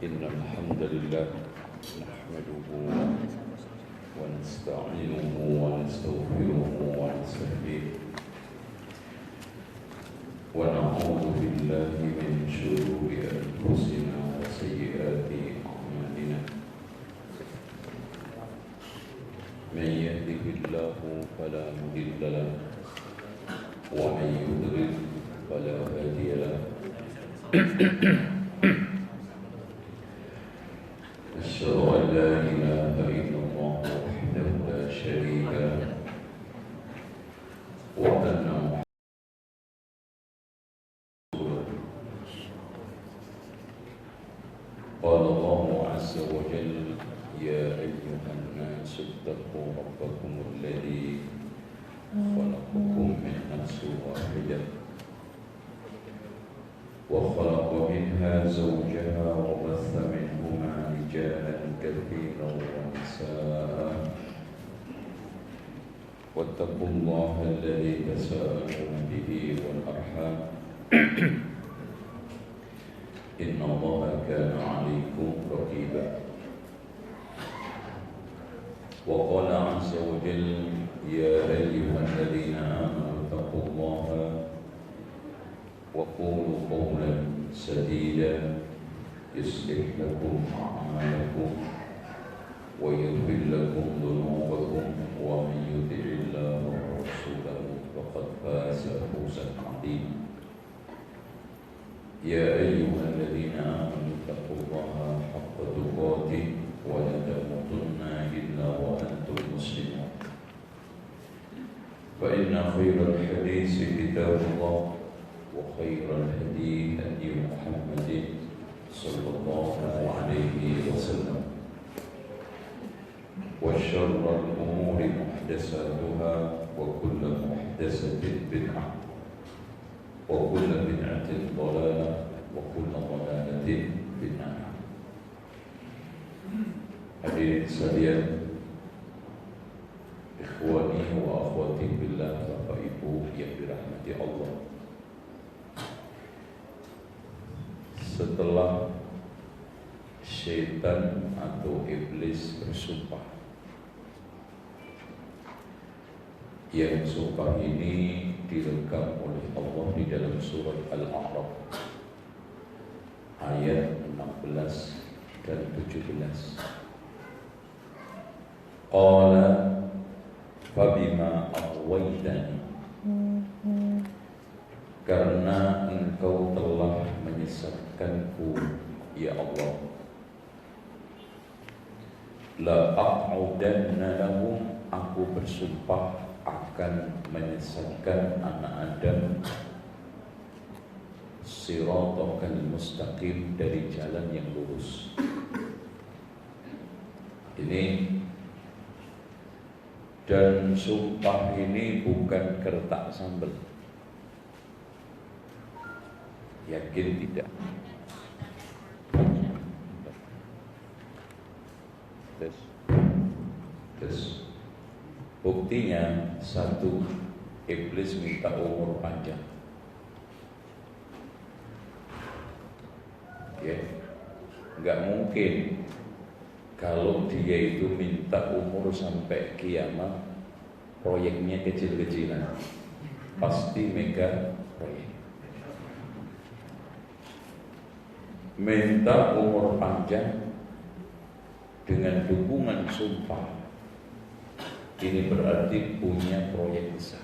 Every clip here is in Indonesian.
إن الحمد لله نحمده ونستعينه ونستغفره ونستهديه ونعوذ بالله من شرور أنفسنا وسيئات أعمالنا من يهده الله فلا مضل له ومن يضلل فلا هادي له أشهد أن لا إله إلا الله وحده لا شريك له وأن قال الله عز وجل يا أيها الناس اتقوا ربكم الذي خلقكم من نفس واحدة وخلق منها زوجها وبث منهما رجالا كثيرا ونساء واتقوا الله الذي تساءلون به والأرحام إن الله كان عليكم رقيبا وقال عز وجل يا أيها الذين آمنوا اتقوا الله وقولوا قولا سديدا يصلح لكم أعمالكم ويغفر لكم ذنوبكم ومن يطع الله ورسوله فقد فاز فوزا عظيما يا أيها الذين آمنوا اتقوا الله حق تقاته ولا تموتن إلا وأنتم مسلمون فإن خير الحديث كتاب الله وخير الهدي هدي محمد صلى الله عليه وسلم وشر الأمور محدثاتها وكل محدثة بدعة وكل بدعة ضلالة وكل ضلالة في النار. Hadirin sekalian, ikhwani wa akhwati billah, Bapak Ibu yang dirahmati Allah. Setelah syaitan atau iblis bersumpah, yang sumpah ini direkam oleh Allah di dalam surat Al-A'raf ayat 16 dan 17. Qala fabima aghwaytani, karena engkau telah menyesatkanku ya Allah, la aq'udanna lahum, aku bersumpah akan menyesatkan anak Adam siratal mustaqim, dari jalan yang lurus. Ini, dan sumpah ini bukan kertak sambal. Yakin tidak? Terus buktinya satu, iblis minta umur panjang. Ya, nggak mungkin kalau dia itu minta umur sampai kiamat, proyeknya kecil-kecilan, pasti mega proyek. Minta umur panjang dengan dukungan sumpah, ini berarti punya proyek besar.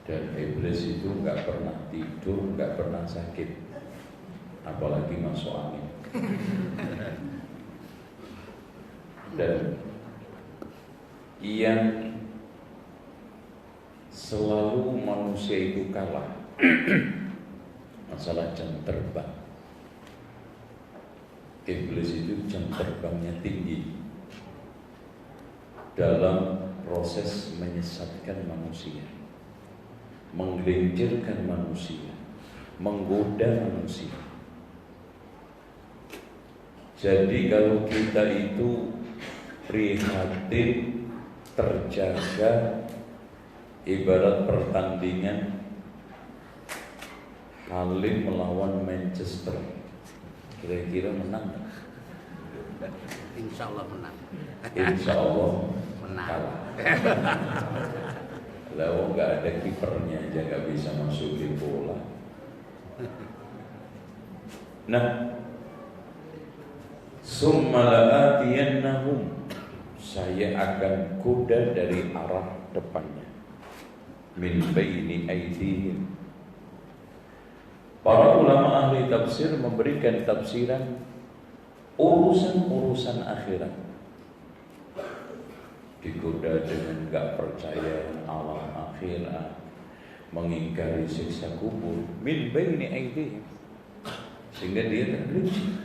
Dan iblis itu nggak pernah tidur, nggak pernah sakit, apalagi masuk angin. Dan yang selalu manusia itu kalah masalah jam terbang. Iblis itu jam terbangnya tinggi dalam proses menyesatkan manusia, menggelincirkan manusia, menggoda manusia. Jadi kalau kita itu prihatin, terjaga, ibarat pertandingan Halim melawan Manchester, kira-kira menang? Insya Allah menang. Insya Allah Menang. kalah. Lalu nggak ada kipernya aja nggak bisa masukin bola. Nah, summa la'atiyannahum, saya akan kuda dari arah depannya, min baini aydihim. Para ulama ahli tafsir memberikan tafsiran urusan-urusan akhirat. Digoda dengan gak percaya alam akhirat, mengingkari siksa kubur, min baini aydihim, sehingga dia tergelincir.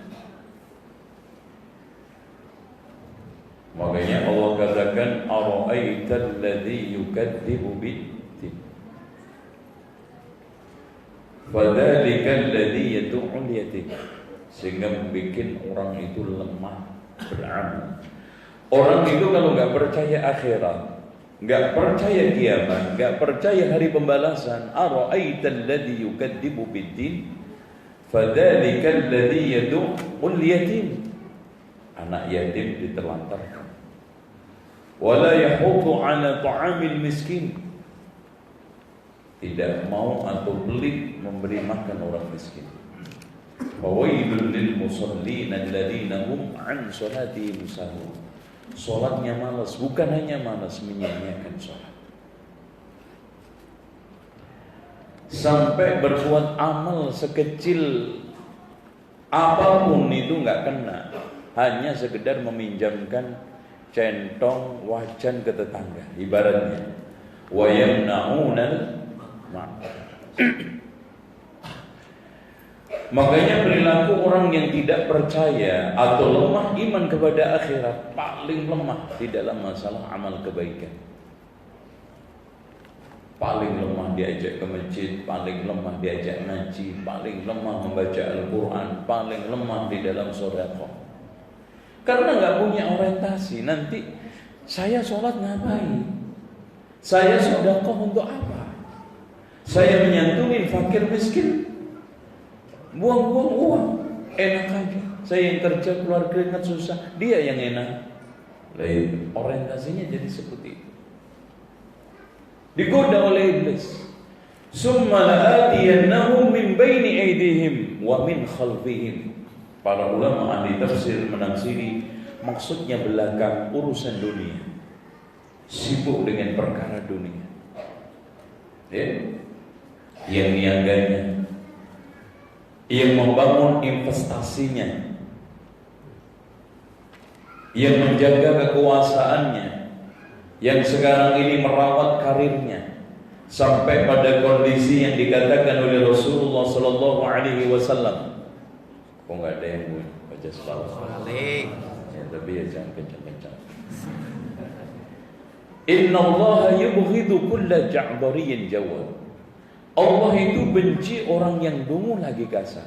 Makanya Allah katakan ara'aital ladzi yukadzibu bid-din fadzalikal ladzi yad'ul yatim, sehingga membuat orang itu lemah beramal. Orang itu kalau nggak percaya akhirat, nggak percaya kiamat, nggak percaya hari pembalasan, ara'aital ladzi yukadzibu bid-din fadzalikal ladzi yad'ul yatim, anak yatim diterlantarkan. Wala yahuddu ala ta'amil miskin, tidak mau atau pelit memberi makan orang miskin. Wawailul lil musallin alladzina hum an salatihim sahun, salatnya malas, bukan hanya malas, menyia-nyiakan salat. Sampai berbuat amal sekecil apapun itu enggak kena, hanya sekedar meminjamkan centong wajan ke tetangga, ibaratnya wa yamna'unal ma'ruf. Makanya perilaku orang yang tidak percaya atau lemah iman kepada akhirat paling lemah di dalam masalah amal kebaikan. Paling lemah diajak ke masjid, paling lemah diajak ngaji, paling lemah membaca Al-Quran, paling lemah di dalam sedekah. Karena nggak punya orientasi. Nanti saya sholat ngapain? Saya sedekah untuk apa? Saya menyantunin fakir miskin, buang-buang uang, enak aja. Saya yang kerja keluar keringat susah, dia yang enak. Lain orientasinya jadi seperti itu. Digoda oleh iblis. Summa la'atiyannahum min baini aydihim wa min khalfihim. Para ulama ahli tafsir menafsiri maksudnya belakang urusan dunia, sibuk dengan perkara dunia, yang niaganya, yang membangun investasinya, yang menjaga kekuasaannya, yang sekarang ini merawat karirnya, sampai pada kondisi yang dikatakan oleh Rasulullah Sallallahu Alaihi Wasallam. Kok nggak ada yang baca salat? Ya, tapi ya jangan kencang-kencang. Inna Allah yubghidu kulla ja'bariyin jawad. Allah itu benci orang yang dungu lagi kasar.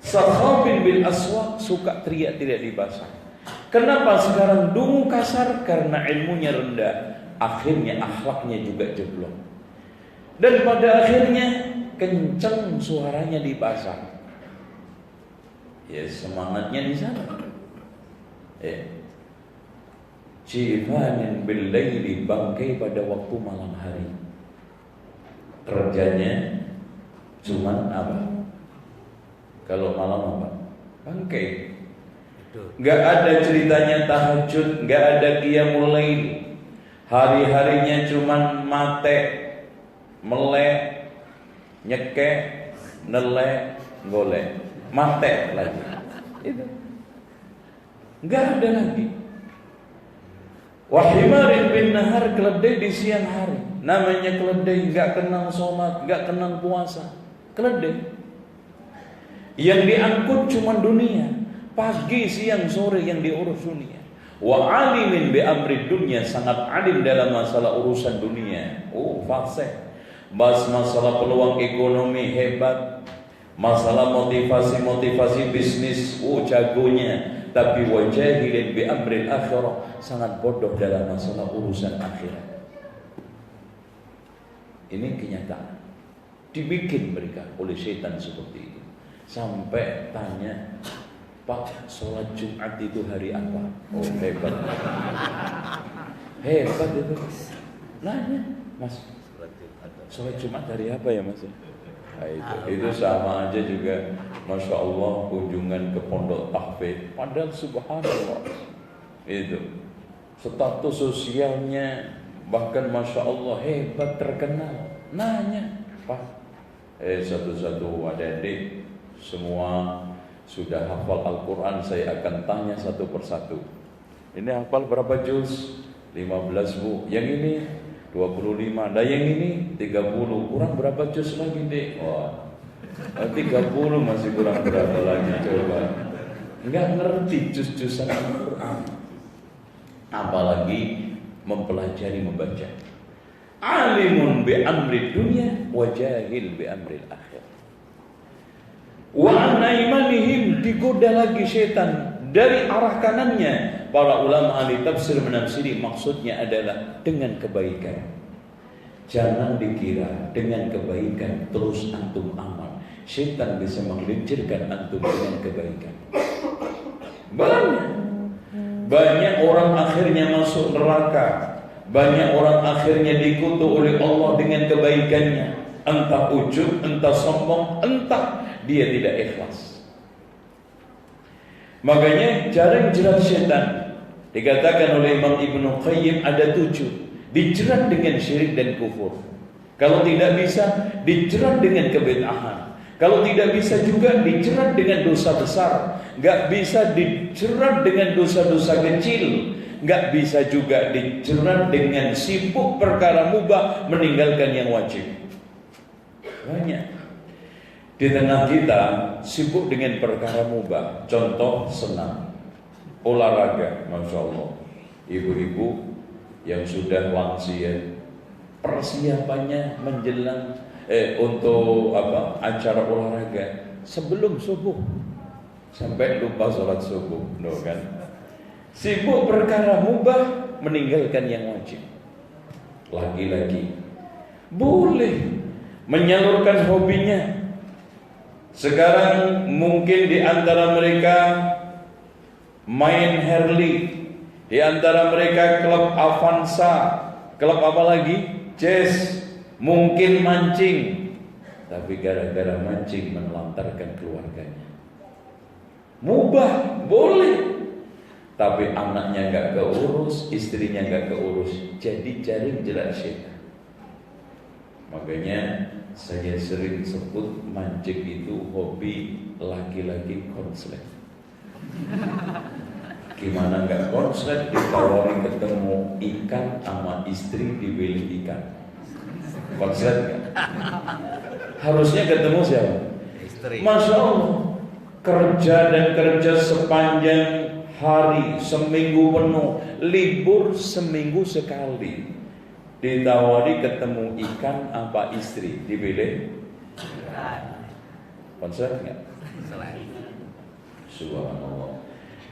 Sakhabin bil aswaq, suka teriak-teriak di pasar. Kenapa sekarang dungu kasar? Karena ilmunya rendah, akhirnya akhlaknya juga jeblok. Dan pada akhirnya kencang suaranya di pasar. Ya semangatnya di sana. Jifanin bil laili, bangkai pada waktu malam hari. Kerjanya cuman apa? Kalau malam apa? Bangkai. Gak ada ceritanya tahajud, gak ada qiyamul lail. Hari-harinya cuman mate, melek, nyekek, nelek, golek. Mate lagi. Itu. Enggak ada lagi. Wahimarin bin nahar, keledai di siang hari. Namanya keledai, enggak kenal sholat, enggak kenal puasa. Keledai. Yang diangkut cuma dunia. Pagi, siang, sore yang diurus dunia. Wa alimin bi amri dunia, sangat alim dalam masalah urusan dunia. Oh, fasih. Bahas masalah peluang ekonomi hebat. Masalah motivasi bisnis, jagonya. Tapi wajahilin bi amril akhirah, sangat bodoh dalam masalah urusan akhirat. Ini kenyataan. Dibikin mereka oleh setan seperti itu. Sampai tanya, Pak, sholat Jumat itu hari apa? Oh, hebat. Hebat itu. Nanya, Mas, sholat Jumat hari apa ya, Mas? Nah, itu sama aja juga, Masya Allah, kunjungan ke pondok tahfidz. Padahal subhanallah, itu status sosialnya bahkan Masya Allah hebat, terkenal. Nanya, Pak, satu-satu adik-adik semua sudah hafal Al-Quran, saya akan tanya satu persatu. Ini hafal berapa juz? 15 Bu. Yang ini 25. Dan yang ini 30. Kurang berapa juz lagi, Dek? Wah, 30 masih kurang berapa lagi, coba. Enggak ngerti juz-juzan Al-Quran, apalagi mempelajari membaca. Alimun bi amri dunya wa jahil bi amri akhir. Wa an aymanihim, digoda lagi setan dari arah kanannya. Para ulama ahli tafsir menafsiri maksudnya adalah dengan kebaikan. Jangan dikira dengan kebaikan terus antum aman. Setan bisa menggelincirkan antum dengan kebaikan. Banyak orang akhirnya masuk neraka. Banyak orang akhirnya dikutuk oleh Allah dengan kebaikannya. Entah ujub, entah sombong, entah dia tidak ikhlas. Makanya cara jerat setan dikatakan oleh Imam Ibnu Qayyim ada 7. Dijerat dengan syirik dan kufur. Kalau tidak bisa, dijerat dengan kebid'ahan. Kalau tidak bisa juga dijerat dengan dosa besar. Gak bisa dijerat dengan dosa-dosa kecil. Gak bisa juga dijerat dengan sibuk perkara mubah, meninggalkan yang wajib. Banyak di tengah kita sibuk dengan perkara mubah. Contoh senam, olahraga, Masya Allah. Ibu-ibu yang sudah lansia, persiapannya menjelang untuk acara olahraga sebelum subuh, sampai lupa sholat subuh, kan? Sibuk perkara mubah, meninggalkan yang wajib. Lagi-lagi boleh menyalurkan hobinya. Sekarang mungkin di antara mereka main Harley, di antara mereka klub Avanza, klub apa lagi? Jazz, mungkin mancing. Tapi gara-gara mancing menelantarkan keluarganya. Mubah, boleh. Tapi anaknya gak keurus, istrinya gak keurus, jadi jaring jerat setan. Makanya saya sering sebut mancing itu hobi laki-laki konslet. Gimana gak konslet ditawarin ketemu ikan sama istri dibeli ikan? Konslet gak? Harusnya ketemu siapa? Istri. Masya Allah, kerja dan kerja sepanjang hari, seminggu penuh, libur seminggu sekali, ditawari ketemu ikan apa istri, dipilih konslet nggak? Subhanallah.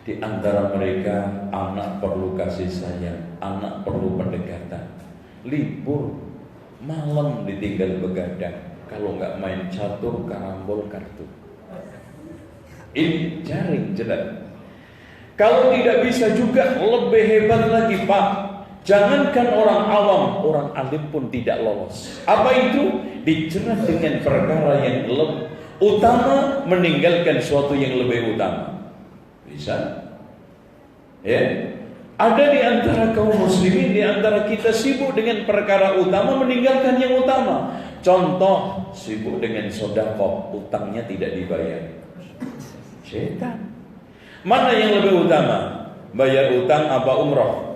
Di antara mereka anak perlu kasih sayang, anak perlu pendekatan. Libur malam ditinggal begadang, kalau nggak main catur, karambol, kartu. Ini jaring jerat. Kalau tidak bisa juga lebih hebat lagi, Pak. Jangankan orang awam, orang alim pun tidak lolos. Apa itu? Dijerat dengan perkara yang lebih utama, meninggalkan suatu yang lebih utama. Bisa? Ya. Ada di antara kaum muslimin, di antara kita sibuk dengan perkara utama, meninggalkan yang utama. Contoh, sibuk dengan sedekah, utangnya tidak dibayar. Setan. Mana yang lebih utama? Bayar utang apa umroh?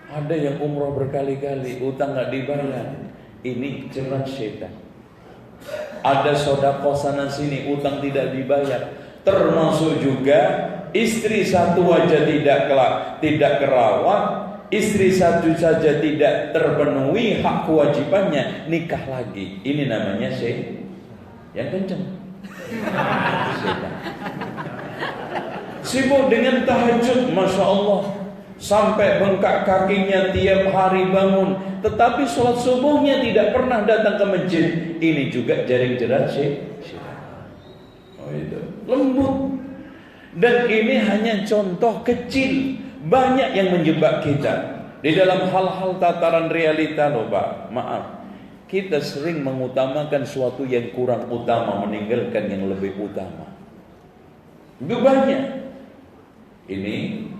Ada yang umroh berkali-kali, utang gak dibayar. Ini jerat setan. Ada sedekah sana sini, utang tidak dibayar. Termasuk juga istri satu aja tidak kerawat, istri satu saja tidak terpenuhi hak kewajibannya, nikah lagi. Ini namanya yang kenceng. Sibuk dengan tahajud, Masya Allah, sampai bengkak kakinya tiap hari bangun. tetapi sholat subuhnya tidak pernah datang ke masjid. Ini juga jaring jerat syaitan. Oh itu lembut. Dan ini hanya contoh kecil. Banyak yang menjebak kita di dalam hal-hal tataran realita loh Pak. Maaf, kita sering mengutamakan suatu yang kurang utama, meninggalkan yang lebih utama. Itu banyak. Ini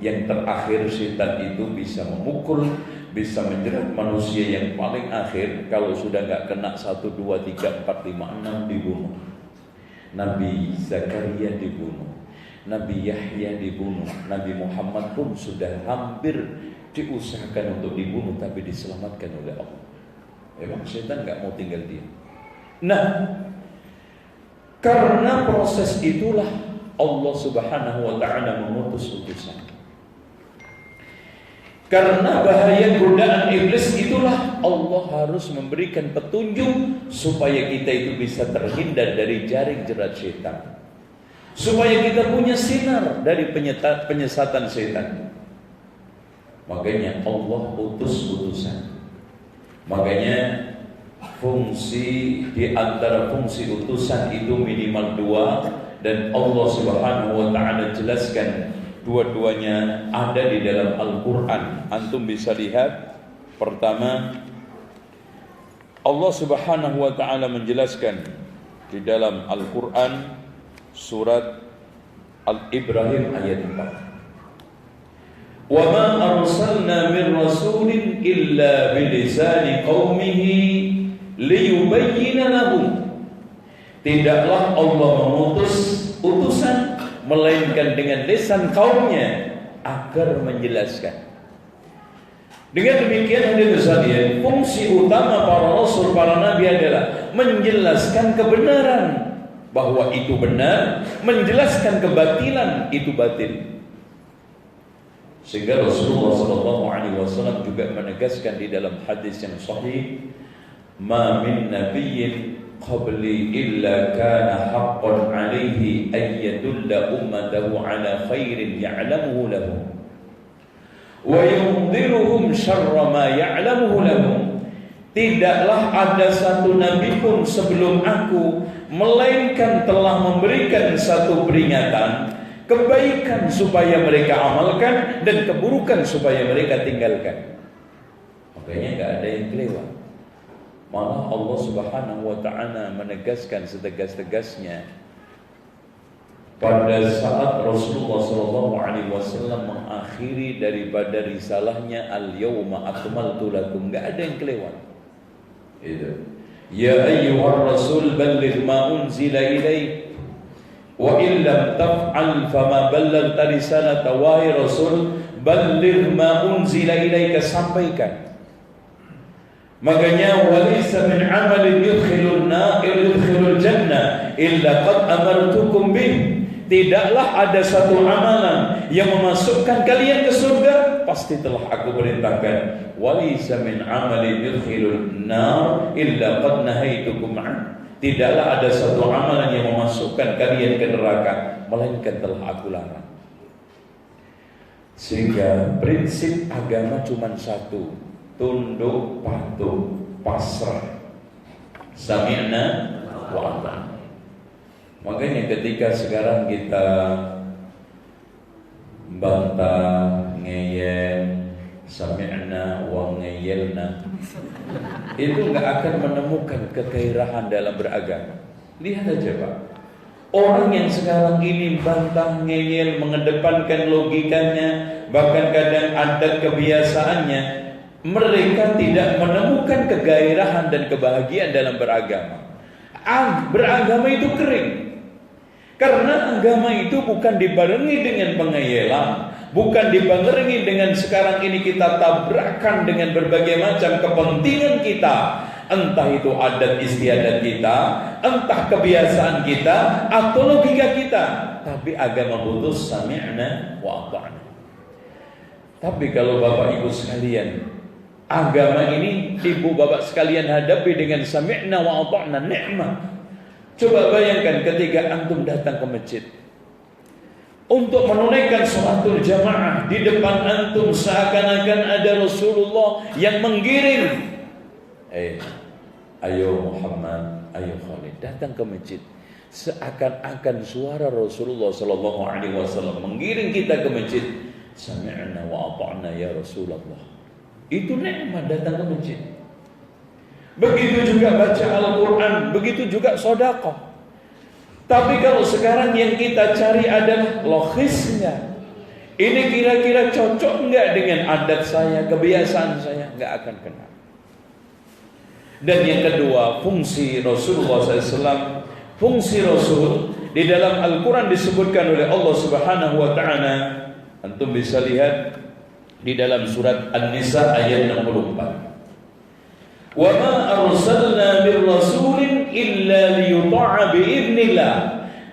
yang terakhir, setan itu bisa memukul, bisa menjerat manusia yang paling akhir. Kalau sudah gak kena 1, 2, 3, 4, 5, 6 dibunuh. Nabi Zakaria dibunuh, Nabi Yahya dibunuh, Nabi Muhammad pun sudah hampir diusahakan untuk dibunuh, tapi diselamatkan oleh Allah. Memang setan gak mau tinggal diam. Nah, karena proses itulah Allah Subhanahu wa ta'ala mengutus utusan. Karena bahaya godaan iblis itulah Allah harus memberikan petunjuk supaya kita itu bisa terhindar dari jaring jerat setan, supaya kita punya sinar dari penyesatan setan. Makanya Allah utus utusan. Makanya fungsi di antara fungsi utusan itu minimal 2. Dan Allah Subhanahu wa ta'ala jelaskan dua-duanya ada di dalam Al-Quran. Antum bisa lihat. Pertama, Allah Subhanahu wa ta'ala menjelaskan di dalam Al-Quran surat Al-Ibrahim ayat 4. Wa ma arsalna min rasulin illa bilisani qaumihi liyubayyina lahum. Tidaklah Allah mengutus utusan melainkan dengan lisan kaumnya agar menjelaskan. Dengan demikian hadirin sekalian, fungsi utama para rasul, para nabi adalah menjelaskan kebenaran bahwa itu benar, menjelaskan kebatilan itu batil. Sehingga Rasulullah SAW juga menegaskan di dalam hadis yang sahih, "Ma min nabiyyin qabli illa kana haqqan alaihi an yadulla ummatahu ala khairin ya'lamuhu lahum wa yunziruhum syarra ma ya'lamuhu lahum." Tidaklah ada satu nabi pun sebelum aku melainkan telah memberikan satu peringatan, kebaikan supaya mereka amalkan dan keburukan supaya mereka tinggalkan. Makanya enggak ada yang kelewat. Malah Allah Subhanahu wa ta'ala menegaskan setegas-tegasnya pada saat Rasulullah SAW mengakhiri daripada risalahnya, al-yawma akmaltu lakum, enggak ada yang kelewat. Itu. Ya ayyuhar rasul balligh ma unzila ilaik wa illam taf'al fama ballaghta risalata. Wahai rasul, balligh ma unzila ilaika, sampaikan. Makanya walaysa min amalin yudkhilun jannah illa qad amartukum bih. Tidaklah ada satu amalan yang memasukkan kalian ke surga, pasti telah aku perintahkan. Walaysa min amalin yudkhilun nar illa qad nahaitukum an. Tidaklah ada satu amalan yang memasukkan kalian ke neraka, melainkan telah aku larang. Sehingga prinsip agama cuma satu: tunduk, patuh, pasrah. Sami'na wa ata'na. Makanya ketika sekarang kita bantah, ngeyel, sami'na wa ngeyelna, itu enggak akan menemukan kegairahan dalam beragama. Lihat aja Pak, orang yang sekarang ini bantah, ngeyel, mengedepankan logikanya, bahkan kadang adat kebiasaannya, mereka tidak menemukan kegairahan dan kebahagiaan dalam beragama. Beragama itu kering. Karena agama itu bukan dibarengi dengan pengeyelan, bukan dibarengi dengan sekarang ini kita tabrakan dengan berbagai macam kepentingan kita, entah itu adat istiadat kita, entah kebiasaan kita, atau logika kita. Tapi agama putus sami'na wa ata'na. Tapi kalau Bapak Ibu sekalian, agama ini ibu bapak sekalian hadapi dengan sami'na wa ata'na, nikmat. Coba bayangkan ketika antum datang ke masjid untuk menunaikan sholatul jamaah, di depan antum seakan-akan ada Rasulullah yang menggiring Ayo Muhammad, ayo Khalid, datang ke masjid. Seakan-akan suara Rasulullah Sallallahu Alaihi Wasallam mengiring kita ke masjid. Sami'na wa ata'na ya Rasulullah. Itu nikmat datang ke masjid. Begitu juga baca Al-Quran, begitu juga sedekah. Tapi kalau sekarang yang kita cari adalah logisnya. Ini kira-kira cocok enggak dengan adat saya, kebiasaan saya? Enggak akan kena. Dan yang kedua, fungsi Rasulullah SAW, fungsi Rasul di dalam Al-Quran disebutkan oleh Allah Subhanahu Wa Taala. Antum bisa lihat di dalam surat An-Nisa ayat 64. Wa ma arsalna bir rasulin illa liyuta'a bi'idznillah.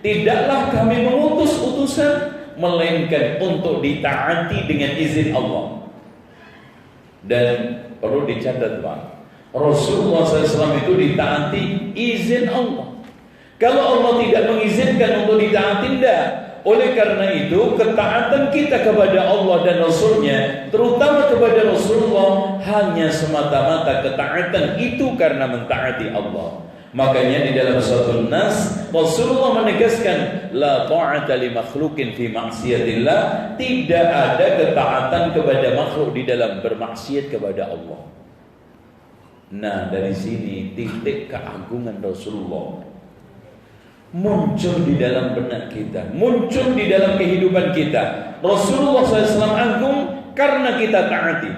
Tidaklah kami mengutus utusan melainkan untuk ditaati dengan izin Allah. Dan perlu dicatat Pak, Rasulullah SAW itu ditaati izin Allah. Kalau Allah tidak mengizinkan untuk ditaati, tidak. Oleh karena itu ketaatan kita kepada Allah dan Rasulnya, terutama kepada Rasulullah, hanya semata-mata ketaatan itu karena mentaati Allah. Makanya di dalam suratul Nas Rasulullah menegaskan la ta'ata li makhluqin fi ma'siyatillah, tidak ada ketaatan kepada makhluk di dalam bermaksiat kepada Allah. Nah, dari sini titik keagungan Rasulullah muncul di dalam benak kita, muncul di dalam kehidupan kita. Rasulullah SAW agung karena kita taati.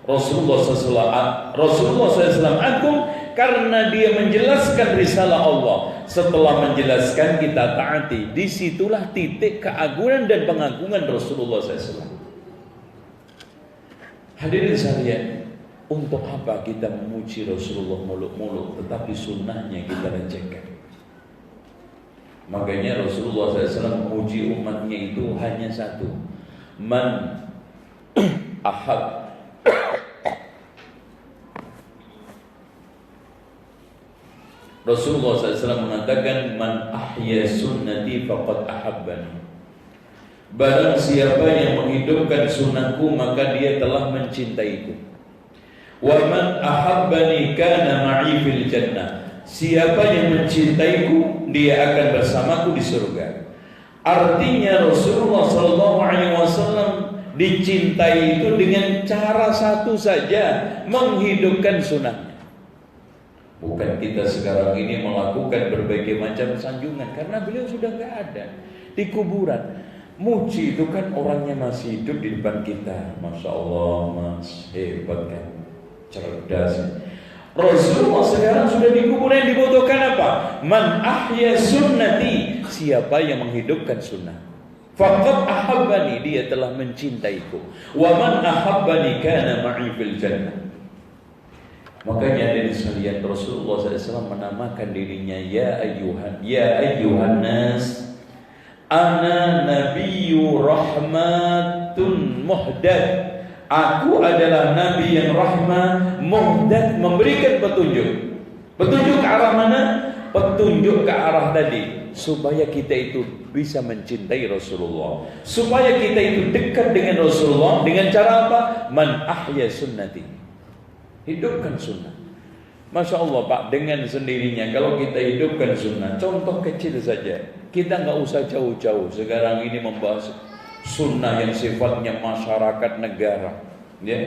Rasulullah SAW agung karena dia menjelaskan risalah Allah. Setelah menjelaskan kita taati. Disitulah titik keagungan dan pengagungan Rasulullah SAW. Hadirin sekalian, untuk apa kita memuji Rasulullah muluk-muluk tetapi sunnahnya kita lecehkan? Makanya Rasulullah SAW memuji umatnya itu hanya satu. Man ahab Rasulullah SAW mengatakan man ahya sunnati faqad ahabbani. Barang siapa yang menghidupkan sunnahku maka dia telah mencintaiku. Wa man ahabbani kana ma'i fil jannah. Siapa yang mencintaiku dia akan bersamaku di surga. Artinya Rasulullah SAW dicintai itu dengan cara satu saja, menghidupkan sunnahnya. Bukan kita sekarang ini melakukan berbagai macam sanjungan, karena beliau sudah nggak ada di kuburan. Muji itu kan orangnya masih hidup di depan kita. Masya Allah mas, hebat kan, cerdas. Rasulullah sekarang sudah di kuburan. Yang dibutuhkan apa? Man ahya sunnati, siapa yang menghidupkan sunnah. Faqad ahabbani, dia telah mencintaiku. Wa man ahabbani kana ma'i fil jannah. Makanya dari sekalian Rasulullah SAW menamakan dirinya ya ayyuhan nas, ana nabiyyu rahmatun muhdad. Aku adalah nabi yang rahmah, muhdad, memberikan petunjuk. Petunjuk ke arah mana? Petunjuk ke arah tadi, supaya kita itu bisa mencintai Rasulullah, supaya kita itu dekat dengan Rasulullah. Dengan cara apa? Man ahya sunnati, hidupkan sunnah. Masya Allah Pak, dengan sendirinya kalau kita hidupkan sunnah. Contoh kecil saja, kita nggak usah jauh-jauh. Sekarang ini membahas sunnah yang sifatnya masyarakat negara, ya.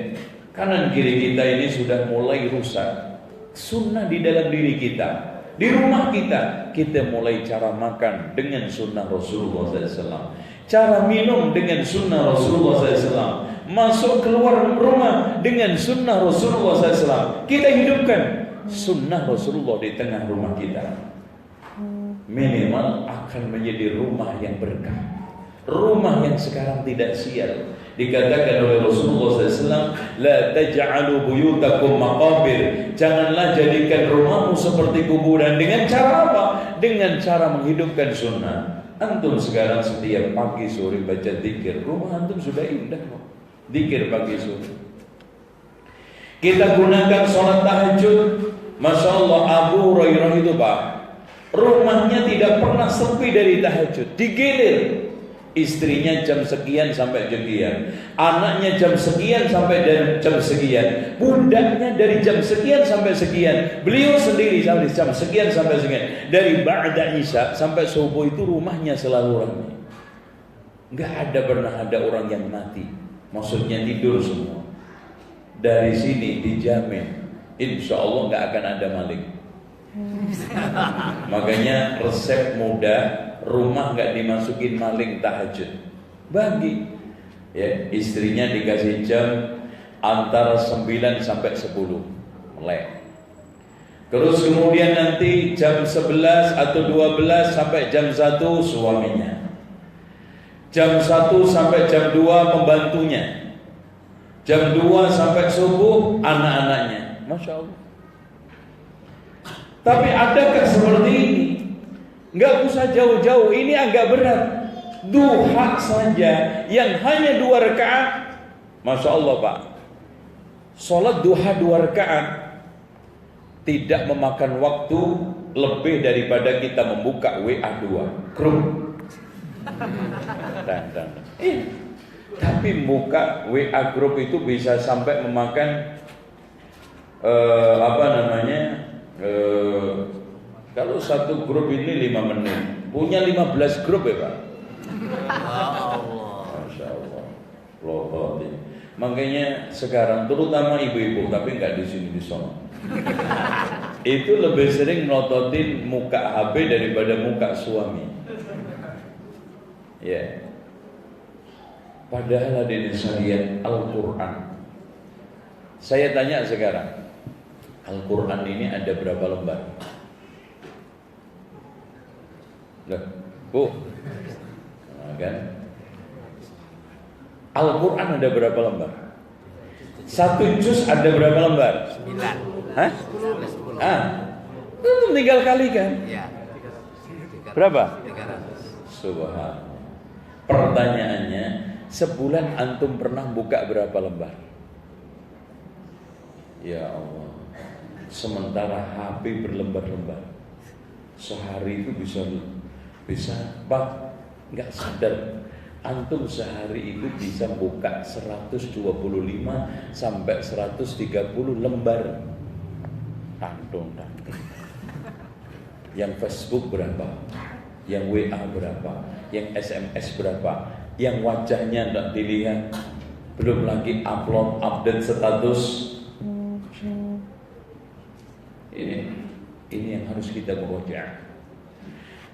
Kanan kiri kita ini sudah mulai rusak. Sunnah di dalam diri kita, di rumah kita mulai cara makan dengan sunnah Rasulullah SAW, cara minum dengan sunnah Rasulullah SAW, masuk keluar rumah dengan sunnah Rasulullah SAW. Kita hidupkan sunnah Rasulullah di tengah rumah kita, minimal akan menjadi rumah yang berkah. Rumah yang sekarang tidak sial. Dikatakan oleh Rasulullah SAW, la taj'alu buyutakum maqabir. Janganlah jadikan rumahmu seperti kuburan. Dengan cara apa? Dengan cara menghidupkan sunnah. Antum sekarang setiap pagi sore baca zikir, rumah antum sudah indah kok. Zikir pagi sore. Kita gunakan sholat tahajud. Masya Allah, Abu Hurairah itu Pak, rumahnya tidak pernah sepi dari tahajud. Digilir. Istrinya jam sekian sampai sekian, anaknya jam sekian sampai jam sekian, budaknya dari jam sekian sampai sekian, beliau sendiri sampai jam sekian sampai sekian. Dari ba'da isya sampai subuh itu rumahnya selalu ramai. Pernah ada orang yang mati, maksudnya tidur semua. Dari sini dijamin, insya Allah nggak akan ada maling. Makanya resep mudah, rumah nggak dimasukin maling tahajud. Bagi ya, istrinya dikasih jam antara 9 sampai 10 melek. Terus kemudian nanti jam 11 atau 12 sampai jam 1 suaminya. Jam 1 sampai jam 2 pembantunya. Jam 2 sampai subuh anak-anaknya. Masya Allah. Tapi adakah seperti ini? Enggak usah jauh-jauh, ini agak berat. Duha saja yang hanya 2 rakaat. Masya Allah Pak, sholat duha 2 rakaat tidak memakan waktu lebih daripada kita membuka WA2 grup. Tapi buka WA grup itu bisa sampai memakan kalau satu grup ini 5 menit, punya 15 grup ya Pak. Masya Allah. Makanya sekarang terutama ibu-ibu, tapi nggak di sini di sana, itu lebih sering melototin muka HP daripada muka suami. Ya. Padahal hadirin sekalian, Al-Quran. Saya tanya sekarang, Al-Quran ini ada berapa lembar? Bu, kan? Al-Quran ada berapa lembar? 1 juz ada berapa lembar? 9. Hah? Itu tinggal kali kan? Ya. Berapa? 300. Subhanallah. Pertanyaannya, sebulan antum pernah buka berapa lembar? Ya Allah. Sementara HP berlembar-lembar. Sehari itu bisa Pak, nggak sadar antum sehari itu bisa buka 125 sampai 130 lembar. Antum. Yang Facebook berapa? Yang WA berapa? Yang SMS berapa? Yang wajahnya tidak dilihat, belum lagi update status. Ini yang harus kita bekerja.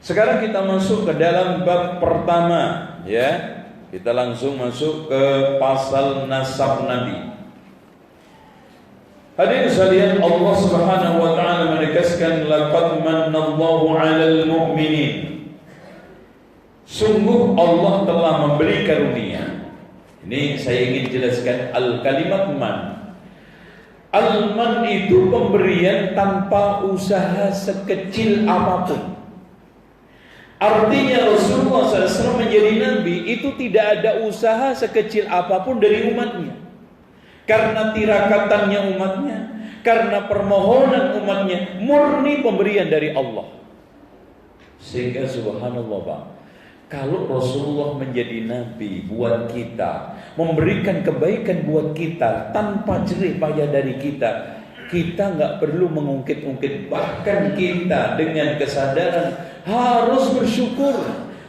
Sekarang kita masuk ke dalam bab pertama, ya. Kita langsung masuk ke pasal nasab Nabi. Hadirin sekalian, Allah Subhanahu wa taala menegaskan laqad manallahu 'alal mu'minin. Sungguh Allah telah memberi karunia. Ini saya ingin jelaskan al-kalimat man. Al-man itu pemberian tanpa usaha sekecil apapun. Artinya Rasulullah SAW menjadi Nabi itu tidak ada usaha sekecil apapun dari umatnya. Karena tirakatannya umatnya, karena permohonan umatnya, murni pemberian dari Allah. Sehingga subhanallah Pak, kalau Rasulullah menjadi Nabi buat kita, memberikan kebaikan buat kita tanpa jerih payah dari kita, kita nggak perlu mengungkit-ungkit. Bahkan kita dengan kesadaran harus bersyukur,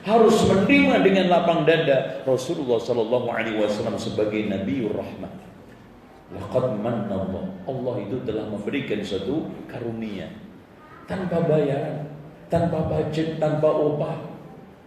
harus menerima dengan lapang dada Rasulullah Sallallahu Alaihi Wasallam sebagai Nabiur Rahmah. Laqad manna Allah. Allah itu telah memberikan suatu karunia tanpa bayaran, tanpa budget, tanpa upah.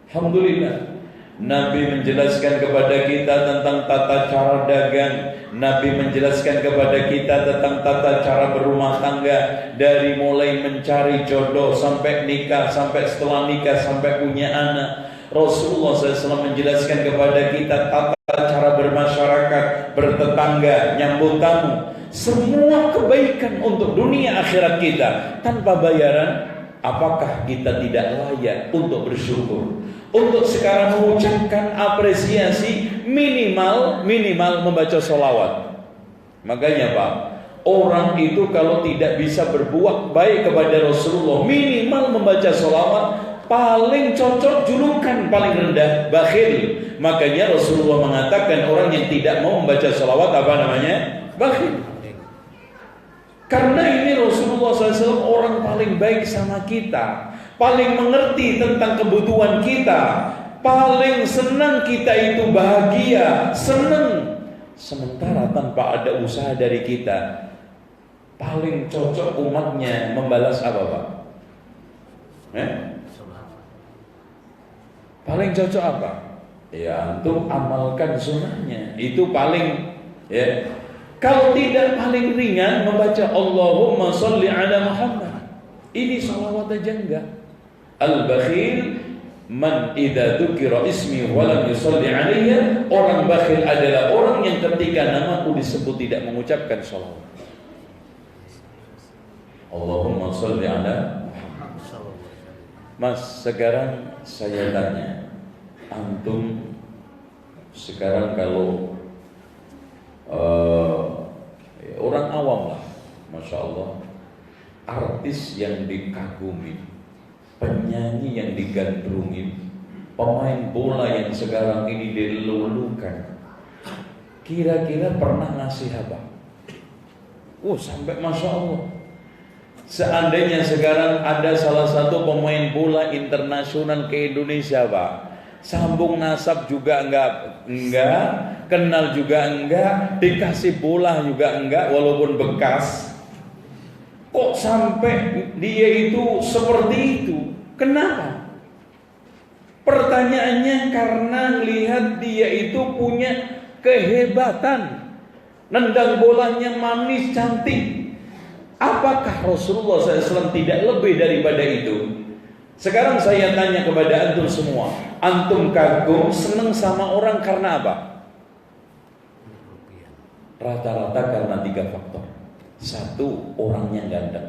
Alhamdulillah. Nabi menjelaskan kepada kita tentang tata cara dagang. Nabi menjelaskan kepada kita tentang tata cara berumah tangga, dari mulai mencari jodoh sampai nikah, sampai setelah nikah, sampai punya anak. Rasulullah SAW menjelaskan kepada kita tata cara bermasyarakat, bertetangga, nyambut tamu. Semua kebaikan untuk dunia akhirat kita tanpa bayaran. Apakah kita tidak layak untuk bersyukur? Untuk sekarang mengucapkan apresiasi, minimal membaca sholawat. Makanya Pak, orang itu kalau tidak bisa berbuat baik kepada Rasulullah, minimal membaca sholawat, paling cocok julukan paling rendah bakhil. Makanya Rasulullah mengatakan orang yang tidak mau membaca salawat apa namanya? Bakhil. Karena ini Rasulullah SAW orang paling baik sama kita, paling mengerti tentang kebutuhan kita, paling senang kita itu bahagia, senang. Sementara tanpa ada usaha dari kita, paling cocok umatnya membalas apa Pak? Paling cocok apa? Ya antum amalkan sunnahnya. Itu paling ya. Kalau tidak paling ringan membaca Allahumma sholli ala Muhammad. Ini salawat aja enggak. Al-bakhil man idza dzukira ismi wa lam yusalli alayya. Orang bakhil adalah orang yang ketika namaku disebut tidak mengucapkan salawat. Allahumma sholli ala Muhammad. Mas, sekarang saya tanya, antum sekarang kalau orang awam lah, Masya Allah, artis yang dikagumi, penyanyi yang digandrungi, pemain bola yang sekarang ini dilulukan, kira-kira pernah ngasih apa? Sampai Masya Allah. Seandainya sekarang ada salah satu pemain bola internasional ke Indonesia Pak, sambung nasab juga enggak, kenal juga enggak, dikasih bola juga enggak walaupun bekas. Kok sampai dia itu seperti itu? Kenapa? Pertanyaannya karena lihat dia itu punya kehebatan, nendang bolanya manis, cantik. Apakah Rasulullah SAW tidak lebih daripada itu? Sekarang saya tanya kepada antum semua, antum kagum, senang sama orang karena apa? Rata-rata karena 3 faktor. 1, orangnya ganteng.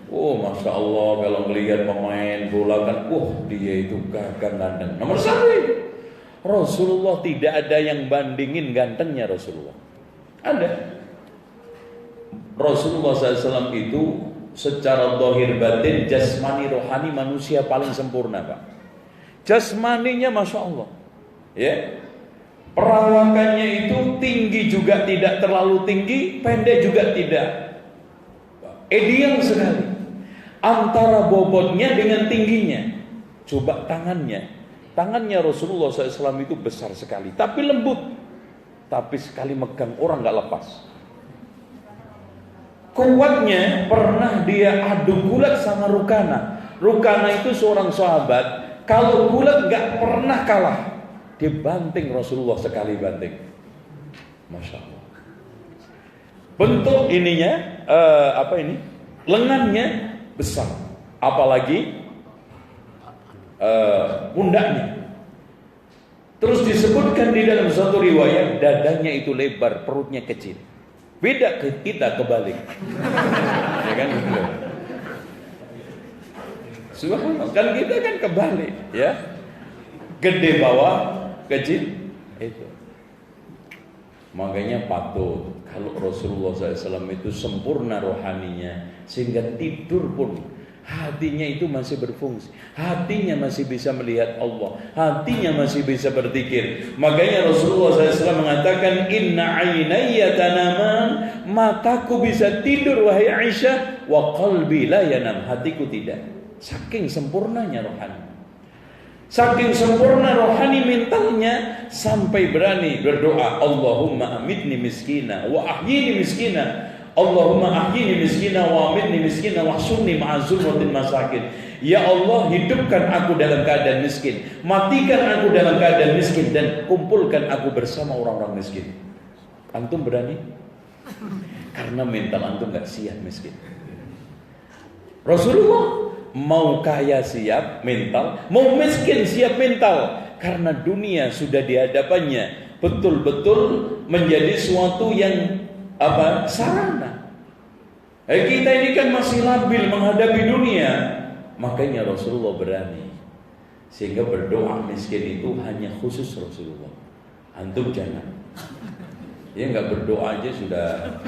Masya Allah, kalau melihat pemain bola kan, dia itu gagah ganteng. Nomor 1, Rasulullah tidak ada yang bandingin gantengnya Rasulullah. Ada. Rasulullah SAW itu secara zahir batin, jasmani rohani manusia paling sempurna Pak. Jasmaninya Masya Allah ya. Perawakannya itu tinggi juga tidak terlalu tinggi, pendek juga tidak, ideal sekali. Antara bobotnya dengan tingginya. Coba tangannya Rasulullah SAW itu besar sekali, tapi lembut. Tapi sekali megang orang gak lepas. Kuatnya pernah dia adu gulat sama Rukana. Rukana itu seorang sahabat, kalau gulat gak pernah kalah. Dibanting Rasulullah sekali banting. Masya Allah. Bentuk ininya lengannya besar, apalagi pundaknya. Terus disebutkan di dalam satu riwayat, dadanya itu lebar, perutnya kecil. Beda kita kebalik. Ya kan? Subhanallah, kan kita kan kebalik, ya. Gede bawah, kecil itu. Makanya patut kalau Rasulullah SAW itu sempurna rohaninya, sehingga tidur pun hatinya itu masih berfungsi, hatinya masih bisa melihat Allah, hatinya masih bisa berzikir. Makanya Rasulullah SAW mengatakan, Inna aynayya tanaman, mataku bisa tidur wahai Aisyah, wa qalbi la yanam, hatiku tidak. Saking sempurnanya rohani, saking sempurna rohani mentalnya, sampai berani berdoa, Allahumma amitni miskina wa ahyini miskina, Allahumma ahyini miskina wa amitni miskina wa sunni ma'azulmatin masakin. Ya Allah, hidupkan aku dalam keadaan miskin, matikan aku dalam keadaan miskin, dan kumpulkan aku bersama orang-orang miskin. Antum berani? Karena mental antum gak siap miskin. Rasulullah mau kaya siap mental, mau miskin siap mental. Karena dunia sudah di hadapannya betul-betul menjadi suatu yang sarana. Kita ini kan masih labil menghadapi dunia. Makanya Rasulullah berani, sehingga berdoa miskin itu hanya khusus Rasulullah. Antum jangan. Ya nggak berdoa aja sudah.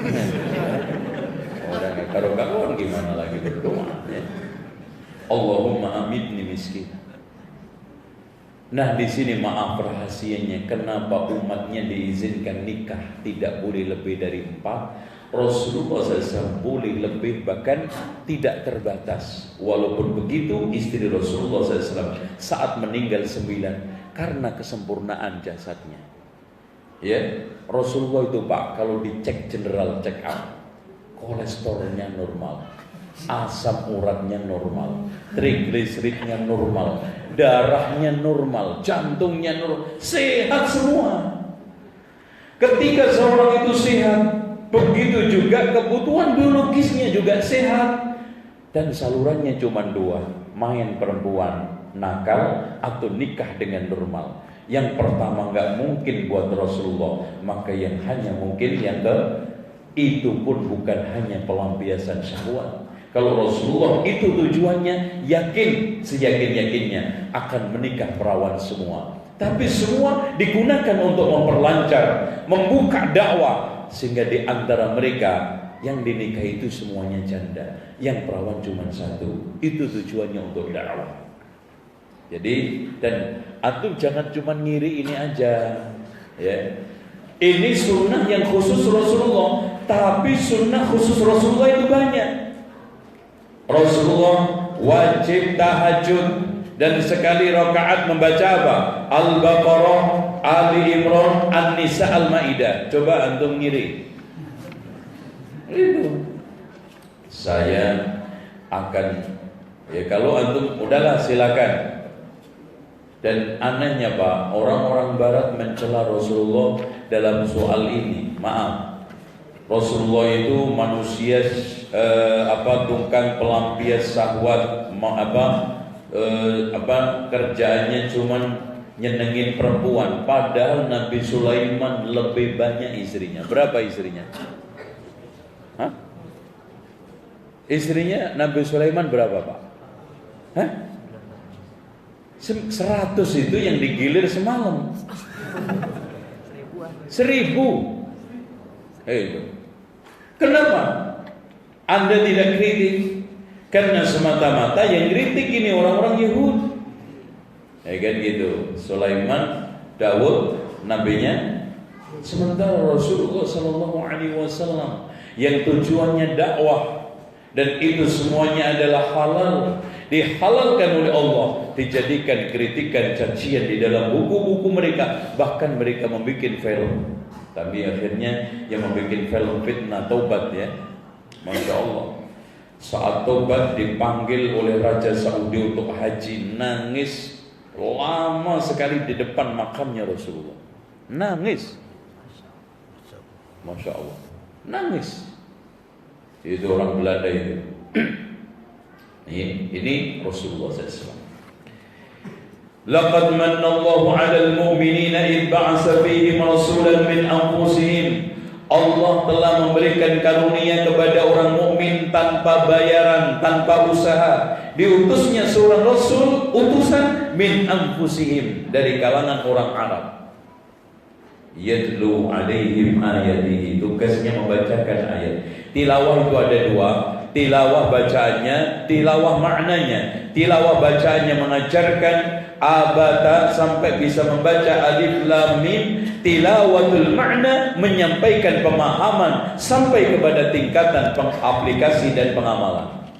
Orang kalau kawan gimana lagi berdoa? Ya. Allahumma amitni miskin. Nah, di sini maaf rahasianya kenapa umatnya diizinkan nikah tidak boleh lebih dari 4. Rasulullah SAW boleh lebih, bahkan tidak terbatas. Walaupun begitu, istri Rasulullah SAW saat meninggal 9 karena kesempurnaan jasadnya. Ya, Rasulullah itu Pak, kalau dicek general check up, kolesterolnya normal, asam uratnya normal, trigliseridnya normal, darahnya normal, jantungnya normal, sehat semua. Ketika seorang itu sehat, begitu juga kebutuhan biologisnya juga sehat, dan salurannya cuma 2, main perempuan, nakal, atau nikah dengan normal. Yang pertama nggak mungkin buat Rasulullah, maka yang hanya mungkin yang itu pun bukan hanya pelampiasan syahwat. Kalau Rasulullah itu tujuannya, yakin seyakin-yakinnya akan menikah perawan semua. Tapi semua digunakan untuk memperlancar, membuka dakwah, sehingga di antara mereka yang dinikah itu semuanya janda, yang perawan cuma 1. Itu tujuannya untuk dakwah. Jadi, dan antum jangan cuma ngiri ini aja, ya. Ini sunnah yang khusus Rasulullah, tapi sunnah khusus Rasulullah itu banyak. Rasulullah wajib tahajud dan sekali rakaat membaca apa? Al-Baqarah, Ali Imran, An-Nisa, Al-Maidah. Coba antum ngiri. Itu. Saya akan, ya kalau antum udahlah silakan. Dan anehnya Pak, orang-orang barat mencela Rasulullah dalam soal ini. Maaf, Rasulullah itu manusia tukang pelampias syahwat, kerjaannya cuman nyenengin perempuan. Padahal Nabi Sulaiman lebih banyak istrinya. Berapa istrinya? Hah? Istrinya Nabi Sulaiman berapa Pak? Hah? 100 itu yang digilir semalam. 1000. Kenapa Anda tidak kritik? Karena semata-mata yang kritik ini orang-orang Yahudi. Ya kan gitu. Sulaiman, Daud, nabinya. Sementara Rasulullah SAW yang tujuannya dakwah, dan itu semuanya adalah halal, dihalalkan oleh Allah, dijadikan kritikan, cacian di dalam buku-buku mereka. Bahkan mereka membuat film. Tapi akhirnya yang membuat film fitnah taubat, ya, Masya Allah. Saat taubat dipanggil oleh Raja Saudi untuk haji, nangis lama sekali di depan makamnya Rasulullah. Nangis, Masya Allah, nangis. Itu orang Belanda itu. Ini Rasulullah SAW. Laqad manna Allahu 'alal mu'minina id ba'atsa fihim rasulan min anfusihim. Allah telah memberikan karunia kepada orang mukmin tanpa bayaran, tanpa usaha. Diutusnya seorang rasul, utusan min anfusihim, dari kalangan orang Arab. Yatlu 'alaihim ayatihi, tugasnya membacakan ayat. Tilawah itu ada 2, tilawah bacaannya, tilawah maknanya. Tilawah bacaannya mengajarkan abata sampai bisa membaca alif lam mim. Tilawatul makna menyampaikan pemahaman sampai kepada tingkatan pengaplikasi dan pengamalan.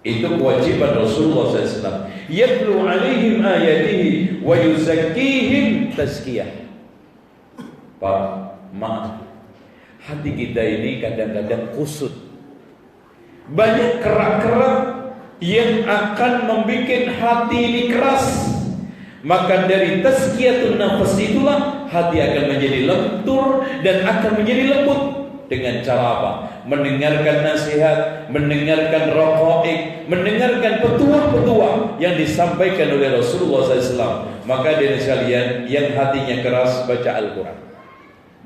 Itu kewajiban Rasulullah SAW. Yatlu alaihim ayatihi wa yuzakkihim tazkiyah. Pak, maaf, hati kita ini kadang-kadang kusut. Banyak kerak-kerak yang akan membuat hati ini keras. Maka dari tazkiyatun nafas itulah hati akan menjadi lentur dan akan menjadi lembut. Dengan cara apa? Mendengarkan nasihat, mendengarkan raqaiq, mendengarkan petuah-petuah yang disampaikan oleh Rasulullah SAW. Maka dari sekalian yang hatinya keras, baca Al-Quran.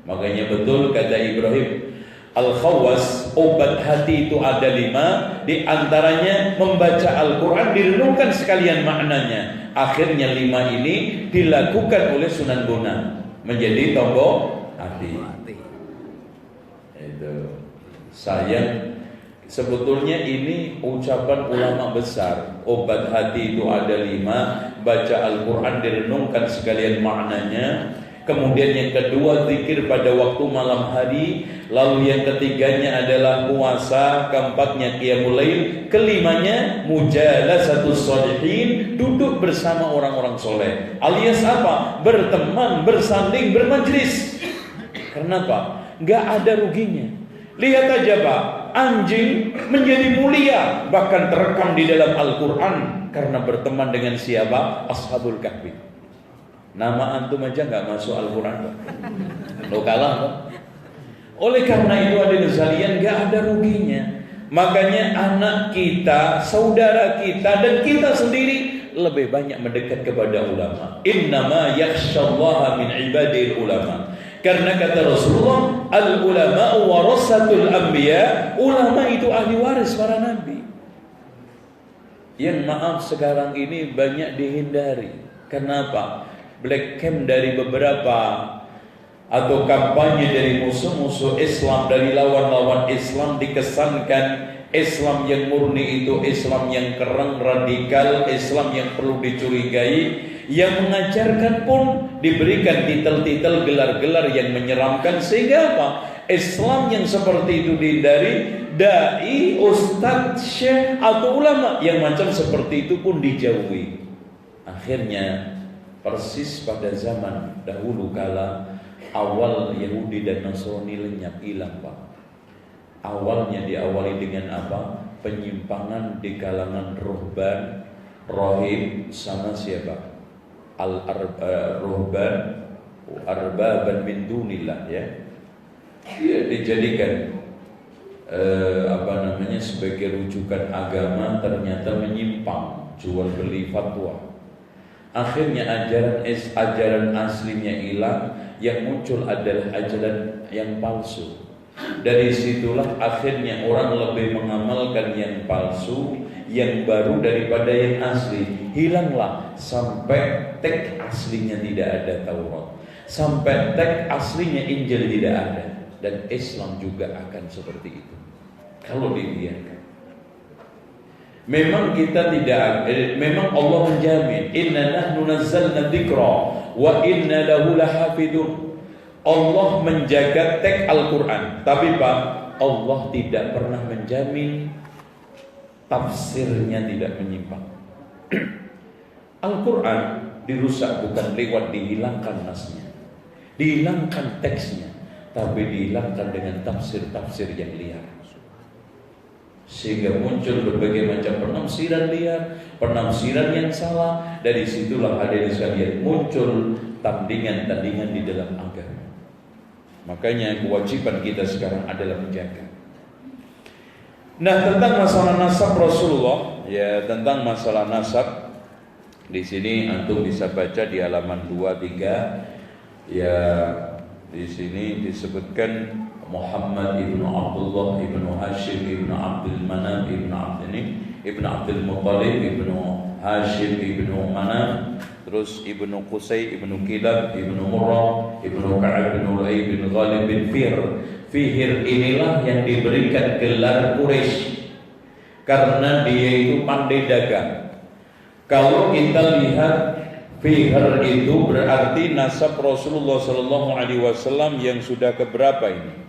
Makanya betul kata Ibrahim Al-Khawwas, obat hati itu ada 5. Di antaranya membaca Al-Quran, direnungkan sekalian maknanya. Akhirnya 5 ini dilakukan oleh Sunan Bonang, menjadi tombol hati. Itu sayang Sebetulnya ini ucapan ulama besar. Obat hati itu ada 5. Baca Al-Quran, direnungkan sekalian maknanya. Kemudian yang kedua, zikir pada waktu malam hari. Lalu yang ketiganya adalah puasa. Keempatnya qiyamul lail. Kelimanya mujalasatus sholihin, duduk bersama orang-orang soleh. Alias apa? Berteman, bersanding, bermajlis. Kenapa? Gak ada ruginya. Lihat aja Pak, anjing menjadi mulia, bahkan terekam di dalam Al-Quran karena berteman dengan siapa? Ashabul Kahfi. Nama antum aja gak masuk Al-Quran, Pak. Lo kalah, Pak. Oleh karena itu hadirin sekalian, gak ada ruginya. Makanya anak kita, saudara kita, dan kita sendiri lebih banyak mendekat kepada ulama. Innama yakhshallaha min ibadil ulama. Karena kata Rasulullah, al-ulama'u warasatul anbiya, ulama itu ahli waris para nabi. Yang maaf sekarang ini banyak dihindari. Kenapa? Black camp dari beberapa atau kampanye dari musuh-musuh Islam, dari lawan-lawan Islam, dikesankan Islam yang murni itu Islam yang keren, radikal, Islam yang perlu dicurigai. Yang mengajarkan pun diberikan titel-titel, gelar-gelar yang menyeramkan. Sehingga apa? Islam yang seperti itu dihindari. Dai, ustadz, syekh atau ulama yang macam seperti itu pun dijauhi. Akhirnya persis pada zaman dahulu kala, awal Yahudi dan Nasrani lenyap, hilang Pak. Awalnya diawali dengan apa? Penyimpangan di kalangan ruhban, rohib, sama siapa? Al-ruhban arbaban min dunillah, ya. Dia dijadikan sebagai rujukan agama, ternyata menyimpang, jual beli fatwa. Akhirnya ajaran aslinya hilang, yang muncul adalah ajaran yang palsu. Dari situlah akhirnya orang lebih mengamalkan yang palsu, yang baru daripada yang asli. Hilanglah sampai teks aslinya tidak ada Taurat, sampai teks aslinya Injil tidak ada. Dan Islam juga akan seperti itu kalau dibiarkan. Memang kita tidak, memang Allah menjamin, inna nahnu nazzalna dzikra wa inna lahu lahafidun. Allah menjaga teks Al-Quran, tapi Pak, Allah tidak pernah menjamin tafsirnya tidak menyimpang. Al-Quran dirusak bukan lewat dihilangkan nasnya, dihilangkan teksnya, tapi dihilangkan dengan tafsir-tafsir yang liar. Sehingga muncul berbagai macam penafsiran liar, penafsiran yang salah. Dari situlah hadirin sekalian muncul tandingan-tandingan di dalam agama. Makanya kewajiban kita sekarang adalah menjaga. Nah, tentang masalah nasab Rasulullah, ya, tentang masalah nasab di sini antum bisa baca di halaman 23. Ya, di sini disebutkan Muhammad ibnu Abdullah ibnu Hashim ibnu Abdul Manaf ibnu Abdul Muttalib ibnu Hashim ibnu Manaf, terus ibnu Qusay ibnu Kilab ibnu Murrah ibnu Ka'ab ibnu Lu'ay bin Ghalib bin Fihr. Inilah yang diberikan gelar Quraisy karena dia itu pandai dagang. Kalau kita lihat Fihr itu berarti nasab Rasulullah Sallallahu Alaihi Wasallam yang sudah keberapa ini?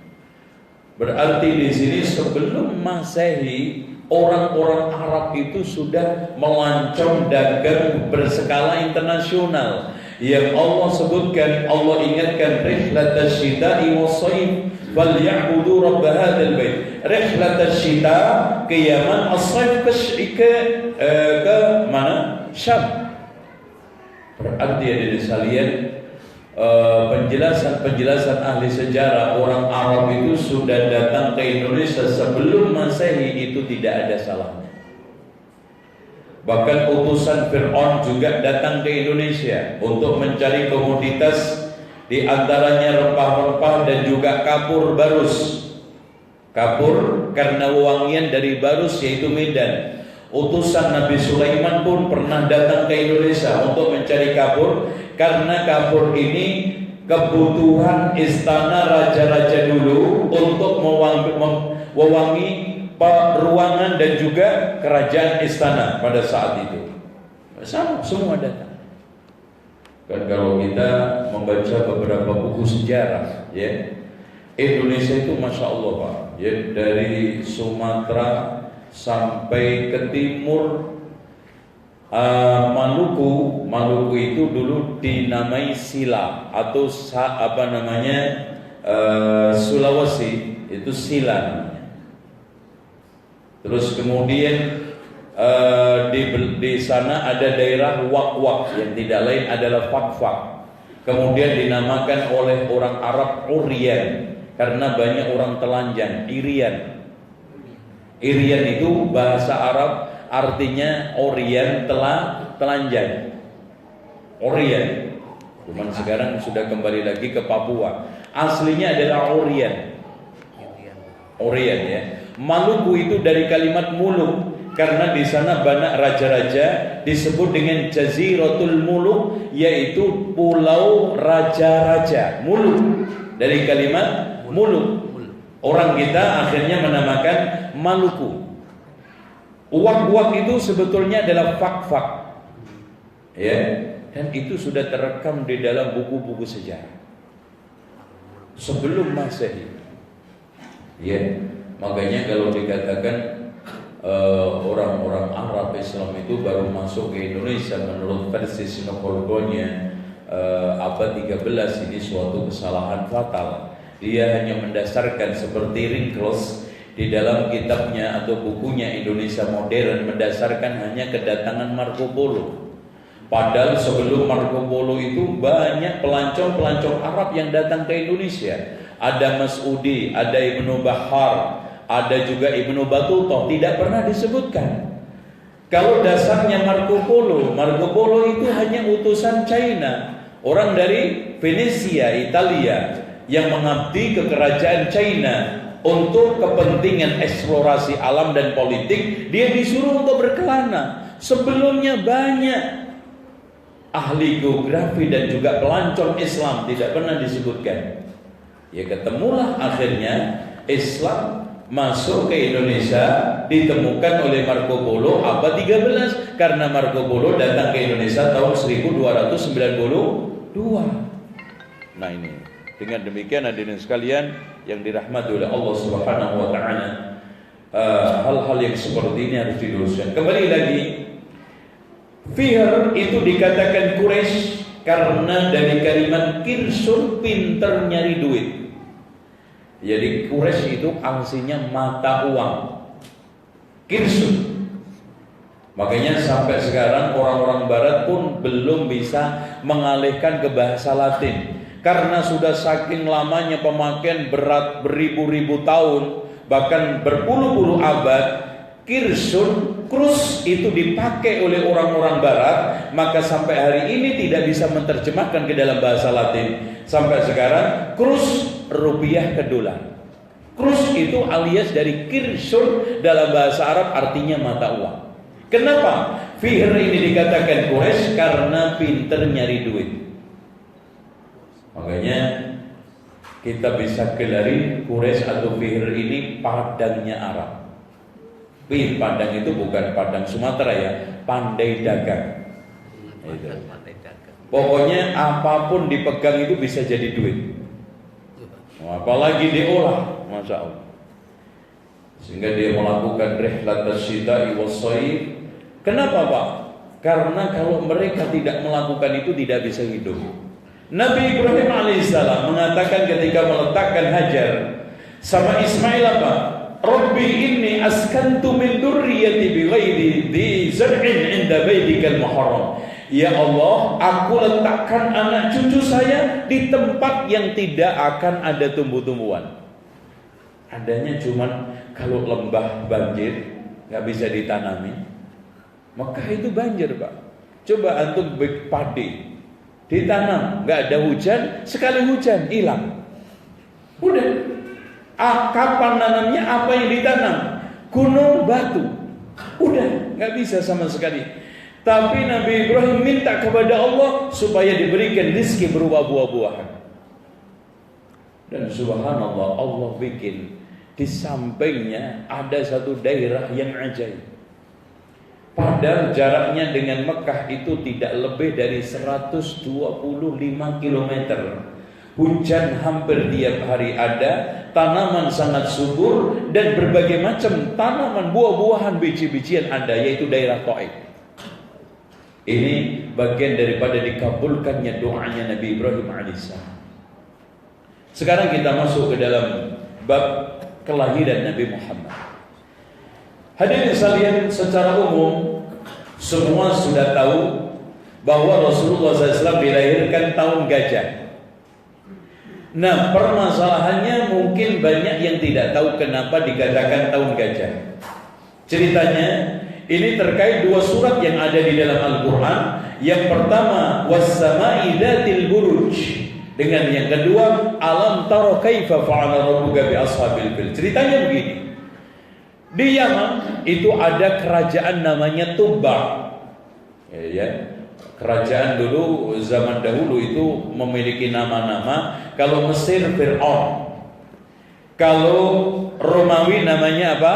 Berarti di sini sebelum Masehi orang-orang Arab itu sudah melancong dagang berskala internasional. Yang Allah sebutkan, Allah ingatkan rihlatasy syita'i was-shaif falyabudu rabb hadzal bait. Rihlatasy syita ke Yaman, as-shaif ke mana? Syam. Berarti ada sekalian penjelasan ahli sejarah, orang Arab itu sudah datang ke Indonesia sebelum Masehi, itu tidak ada salahnya. Bahkan utusan Fir'aun juga datang ke Indonesia untuk mencari komoditas, di antaranya rempah-rempah dan juga kapur barus. Kapur karena wangian dari barus yaitu Medan. Utusan Nabi Sulaiman pun pernah datang ke Indonesia untuk mencari kapur, karena kapur ini kebutuhan istana raja-raja dulu untuk mewangi ruangan dan juga kerajaan istana pada saat itu. Sama, semua datang. Kan kalau kita membaca beberapa buku sejarah, ya, Indonesia itu masya Allah Pak, ya, dari Sumatera sampai ke timur, Maluku itu dulu dinamai Sila atau Sulawesi itu Sila namanya. Terus kemudian di sana ada daerah Wak-Wak yang tidak lain adalah Fak-Fak. Kemudian dinamakan oleh orang Arab Urian karena banyak orang telanjang. Irian itu bahasa Arab artinya Orient, telanjang. Orient. Cuman sekarang sudah kembali lagi ke Papua. Aslinya adalah Orient ya. Maluku itu dari kalimat muluk, karena di sana banyak raja-raja, disebut dengan Jaziratul Muluk, yaitu pulau raja-raja. Muluk dari kalimat muluk. Orang kita akhirnya menamakan Maluku. Wak-wak itu sebetulnya adalah fak-fak, ya, dan itu sudah terekam di dalam buku-buku sejarah sebelum Masehi. Ya, makanya kalau dikatakan orang-orang Arab Islam itu baru masuk ke Indonesia menurut versi Sinokolgonya abad 13, ini suatu kesalahan fatal. Dia hanya mendasarkan seperti Ringklos di dalam kitabnya atau bukunya Indonesia Modern, mendasarkan hanya kedatangan Marco Polo. Padahal sebelum Marco Polo itu banyak pelancong-pelancong Arab yang datang ke Indonesia. Ada Mas'udi, ada Ibnu Bahar, ada juga Ibnu Battuta, tidak pernah disebutkan. Kalau dasarnya Marco Polo itu hanya utusan China, orang dari Venesia, Italia, yang mengabdi ke kerajaan China untuk kepentingan eksplorasi alam dan politik. Dia disuruh untuk berkelana. Sebelumnya banyak ahli geografi dan juga pelancong Islam tidak pernah disebutkan. Ya, ketemulah akhirnya Islam masuk ke Indonesia, ditemukan oleh Marco Polo abad 13, karena Marco Polo datang ke Indonesia tahun 1292. Nah ini, dengan demikian hadirin sekalian yang dirahmati oleh Allah Subhanahu wa taala, hal-hal yang seperti ini harus diluruskan. Kembali lagi, Fihr itu dikatakan Quraisy karena dari kalimat kirsun, pinter nyari duit. Jadi Quraisy itu artinya mata uang, kirsun. Makanya sampai sekarang orang-orang barat pun belum bisa mengalihkan ke bahasa Latin, karena sudah saking lamanya pemakaian berat beribu-ribu tahun, bahkan berpuluh-puluh abad. Kirsun, krus itu dipakai oleh orang-orang barat, maka sampai hari ini tidak bisa menerjemahkan ke dalam bahasa Latin. Sampai sekarang krus rupiah ke dolar. Krus itu alias dari kirsun, dalam bahasa Arab artinya mata uang. Kenapa Fihr ini dikatakan Quraisy? Karena pinter nyari duit. Makanya kita bisa gelari Quraisy atau Fihr ini padangnya Arab. Padang itu bukan padang Sumatera ya, pandai dagang. Pokoknya apapun dipegang itu bisa jadi duit. Apalagi diolah, masya Allah. Sehingga dia melakukan rihlat asyita'i was-shayf. Kenapa Pak? Karena kalau mereka tidak melakukan itu tidak bisa hidup. Nabi Ibrahim alaihissalam mengatakan ketika meletakkan Hajar sama Ismail apa? Rabbi inni askantu min dzurriyyati bighairi dzi zar'in 'inda baitikal muharram. Ya Allah, aku letakkan anak cucu saya di tempat yang tidak akan ada tumbuh-tumbuhan. Adanya cuman kalau lembah banjir, nggak bisa ditanami. Mekah itu banjir Pak. Coba antum padi ditanam, nggak ada hujan, sekali hujan hilang. Udah. Kapan nanamnya? Apa yang ditanam? Gunung batu. Udah, nggak bisa sama sekali. Tapi Nabi Ibrahim minta kepada Allah supaya diberikan rezeki berupa buah-buahan. Dan subhanallah, Allah bikin Di sampingnya ada satu daerah yang ajaib. Padahal jaraknya dengan Mekah itu tidak lebih dari 125 km. Hujan hampir tiap hari ada, tanaman sangat subur, dan berbagai macam tanaman, buah-buahan, biji-bijian ada, yaitu daerah Taif. Ini bagian daripada dikabulkannya doanya Nabi Ibrahim alaihissalam. Sekarang kita masuk ke dalam bab kelahiran Nabi Muhammad. Hadirin sekalian, secara umum semua sudah tahu bahwa Rasulullah SAW dilahirkan tahun gajah. Nah, permasalahannya mungkin banyak yang tidak tahu kenapa dikatakan tahun gajah. Ceritanya ini terkait dua surat yang ada di dalam Al-Quran. Yang pertama, was-sama'i dzatil buruj, dengan yang kedua, alam tara kaifa fa'ala rabbuka bi ashabil fil. Ceritanya begini. Di Yaman itu ada kerajaan namanya Tubba. Ya. Kerajaan dulu, zaman dahulu itu memiliki nama-nama. Kalau Mesir Fir'aun, kalau Romawi namanya apa?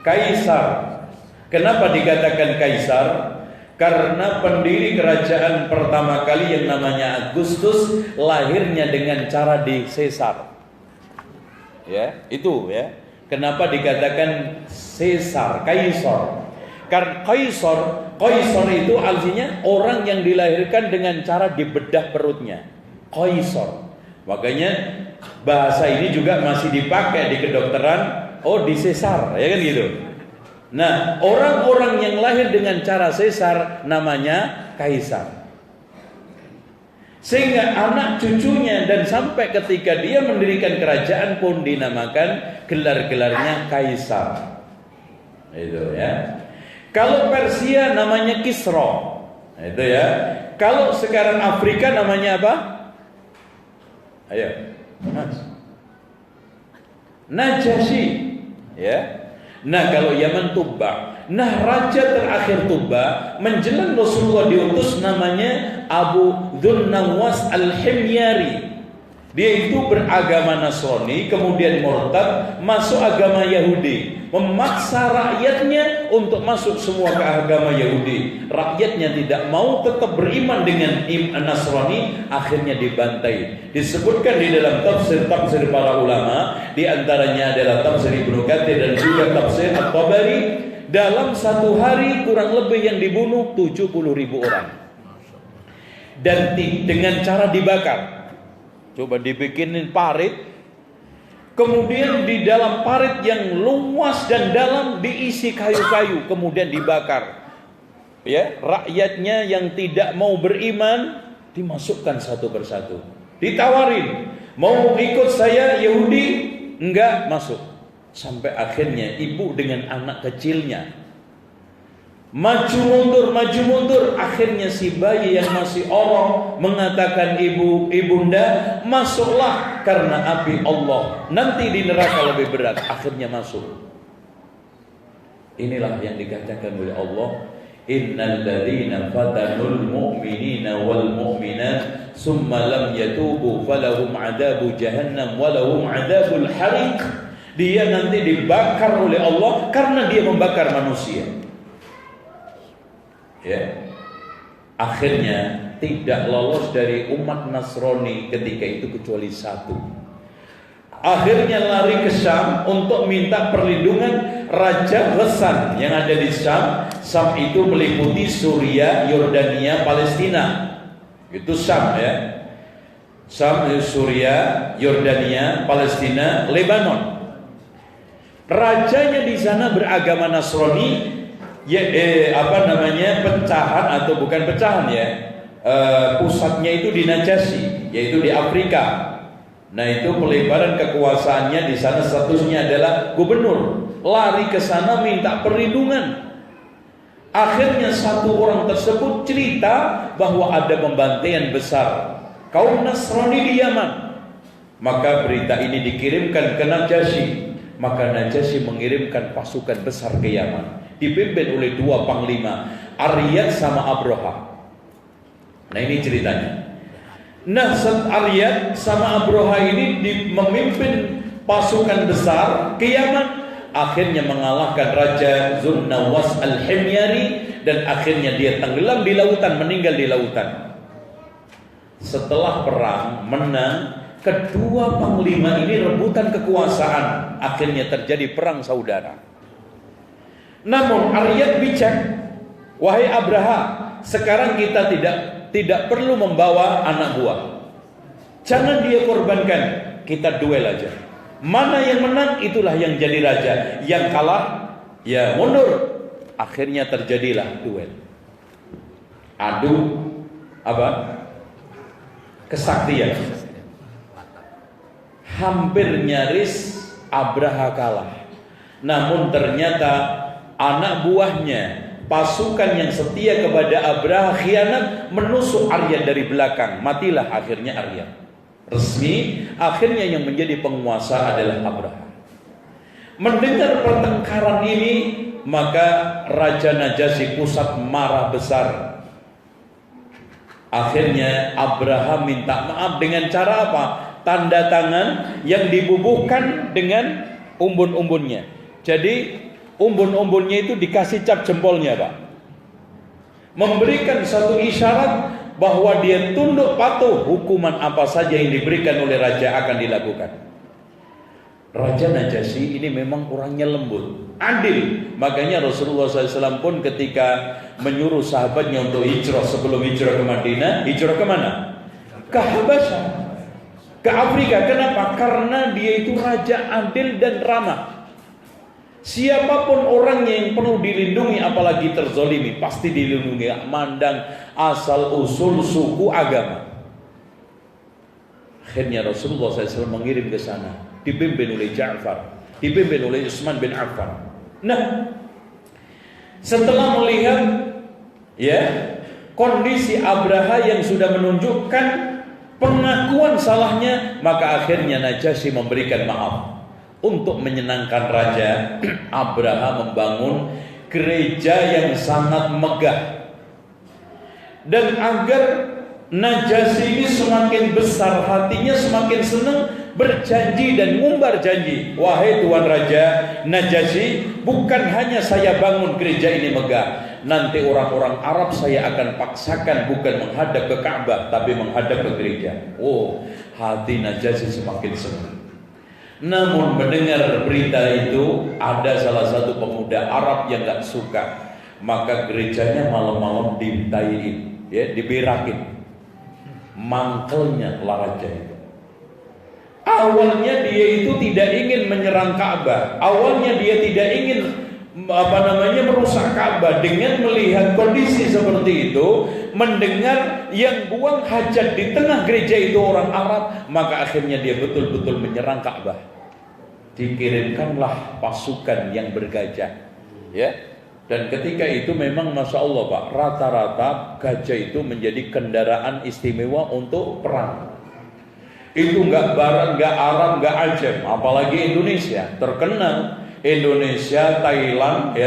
Kaisar. Kenapa dikatakan Kaisar? Karena pendiri kerajaan pertama kali yang namanya Agustus lahirnya dengan cara disesar. Ya, itu ya. Kenapa dikatakan Caesar, Kaisar? Karena Kaisar itu artinya orang yang dilahirkan dengan cara dibedah perutnya. Kaisar. Makanya bahasa ini juga masih dipakai di kedokteran. Oh, disesar, ya kan gitu. Nah, orang-orang yang lahir dengan cara sesar namanya Kaisar. Sehingga anak cucunya dan sampai ketika dia mendirikan kerajaan pun dinamakan gelar-gelarnya Kaisar. Itu ya. Kalau Persia namanya Kisra. Itu ya. Kalau sekarang Afrika namanya apa? Ayo. Najasyi. Ya. Nah, kalau Yaman Tubba. Nah, raja terakhir Tubba menjelang Rasulullah diutus namanya Abu Dzun Nawas Al-Himyari. Dia itu beragama Nasrani, kemudian murtad, masuk agama Yahudi, memaksa rakyatnya untuk masuk semua ke agama Yahudi. Rakyatnya tidak mau, tetap beriman dengan Nasrani, akhirnya dibantai. Disebutkan di dalam tafsir para ulama, di antaranya adalah tafsir Ibnu Katsir dan juga tafsir At-Tabari. Dalam satu hari kurang lebih yang dibunuh 70.000 orang. Dan dengan cara dibakar. Coba dibikinin parit, kemudian di dalam parit yang luas dan dalam diisi kayu-kayu, kemudian dibakar. Ya, rakyatnya yang tidak mau beriman dimasukkan satu persatu. Ditawarin, mau ikut saya Yahudi? Enggak, masuk. Sampai akhirnya ibu dengan anak kecilnya maju mundur, akhirnya si bayi yang masih orok mengatakan, ibunda, masuklah karena api Allah nanti di neraka lebih berat. Akhirnya masuk. Inilah yang dikatakan oleh Allah, innal ladzina fatanul mu'minina wal mu'minat summa lam yatubu falahum adzabu jahannam walahum adzabul hariq. Dia nanti dibakar oleh Allah karena dia membakar manusia. Ya. Akhirnya tidak lolos dari umat Nasrani ketika itu kecuali satu. Akhirnya lari ke Syam untuk minta perlindungan Raja Ghassan yang ada di Syam. Syam itu meliputi Suriah, Yordania, Palestina. Itu Syam ya. Syam, Suriah, Yordania, Palestina, Lebanon. Rajanya di sana beragama Nasrani. Pecahan atau bukan pecahan ya, pusatnya itu di Najasyi, yaitu di Afrika. Nah, itu pelebaran kekuasaannya di sana, statusnya adalah gubernur. Lari ke sana minta perlindungan. Akhirnya satu orang tersebut cerita bahwa ada pembantaian besar kaum Nasrani di Yaman. Maka berita ini dikirimkan ke Najasyi. Maka Najasyi mengirimkan pasukan besar ke Yaman, dipimpin oleh dua panglima, Aryad sama Abroha. Nah, ini ceritanya. Nah, Aryad sama Abroha ini memimpin pasukan besar ke Yaman, akhirnya mengalahkan Raja Dzunnawas Al-Himyari, dan akhirnya dia tenggelam di lautan, meninggal di lautan. Setelah perang menang, kedua panglima ini rebutan kekuasaan, akhirnya terjadi perang saudara. Namun Aryad bijak, wahai Abraha, sekarang kita tidak perlu membawa anak buah. Jangan dia korbankan, kita duel aja. Mana yang menang itulah yang jadi raja. Yang kalah ya mundur. Akhirnya terjadilah duel. Adu kesaktian. Hampir nyaris Abraha kalah. Namun ternyata anak buahnya, pasukan yang setia kepada Abraha khianat, menusuk Aryad dari belakang. Matilah akhirnya Aryad. Resmi, akhirnya yang menjadi penguasa adalah Abraha. Mendengar pertengkaran ini, maka Raja Najasyi pusat marah besar. Akhirnya Abraha minta maaf dengan cara apa? Tanda tangan yang dibubuhkan dengan umbun-umbunnya. Jadi umbun-umbunnya itu dikasih cap jempolnya, Pak. Memberikan satu isyarat bahwa dia tunduk patuh, hukuman apa saja yang diberikan oleh raja akan dilakukan. Raja Najasyi ini memang orangnya lembut, adil. Makanya Rasulullah SAW pun ketika menyuruh sahabatnya untuk hijrah, sebelum hijrah ke Madinah, hijrah ke mana? Ke Habasyah, ke Afrika. Kenapa? Karena dia itu raja adil dan ramah. Siapapun orangnya yang perlu dilindungi, apalagi terzolimi, pasti dilindungi, mandang asal usul suku agama. Akhirnya Rasulullah SAW mengirim ke sana, dipimpin oleh Ja'far, dipimpin oleh Utsman bin Affan. Nah, setelah melihat kondisi Abraha yang sudah menunjukkan pengakuan salahnya, maka akhirnya Najasyi memberikan maaf. Untuk menyenangkan raja, Abraha membangun gereja yang sangat megah. Dan agar Najasyi ini semakin besar hatinya, semakin senang, berjanji dan ngumbar janji. Wahai Tuan Raja Najasyi, bukan hanya saya bangun gereja ini megah, nanti orang-orang Arab saya akan paksakan bukan menghadap ke Ka'bah, tapi menghadap ke gereja. Oh, hati Najasyi semakin senang. Namun mendengar berita itu, ada salah satu pemuda Arab yang gak suka. Maka gerejanya malam-malam dibetaiin, diberakin. Mangkelnya raja itu. Awalnya dia itu tidak ingin menyerang Ka'bah. Awalnya dia tidak ingin merusak Ka'bah. Dengan melihat kondisi seperti itu, mendengar yang buang hajat di tengah gereja itu orang Arab, maka akhirnya dia betul-betul menyerang Ka'bah. Dikirimkanlah pasukan yang bergajah, Dan ketika itu memang Masya Allah Pak, rata-rata gajah itu menjadi kendaraan istimewa untuk perang. Itu nggak Barat, nggak Arab, nggak Ajam, apalagi Indonesia. Terkenal Indonesia, Thailand,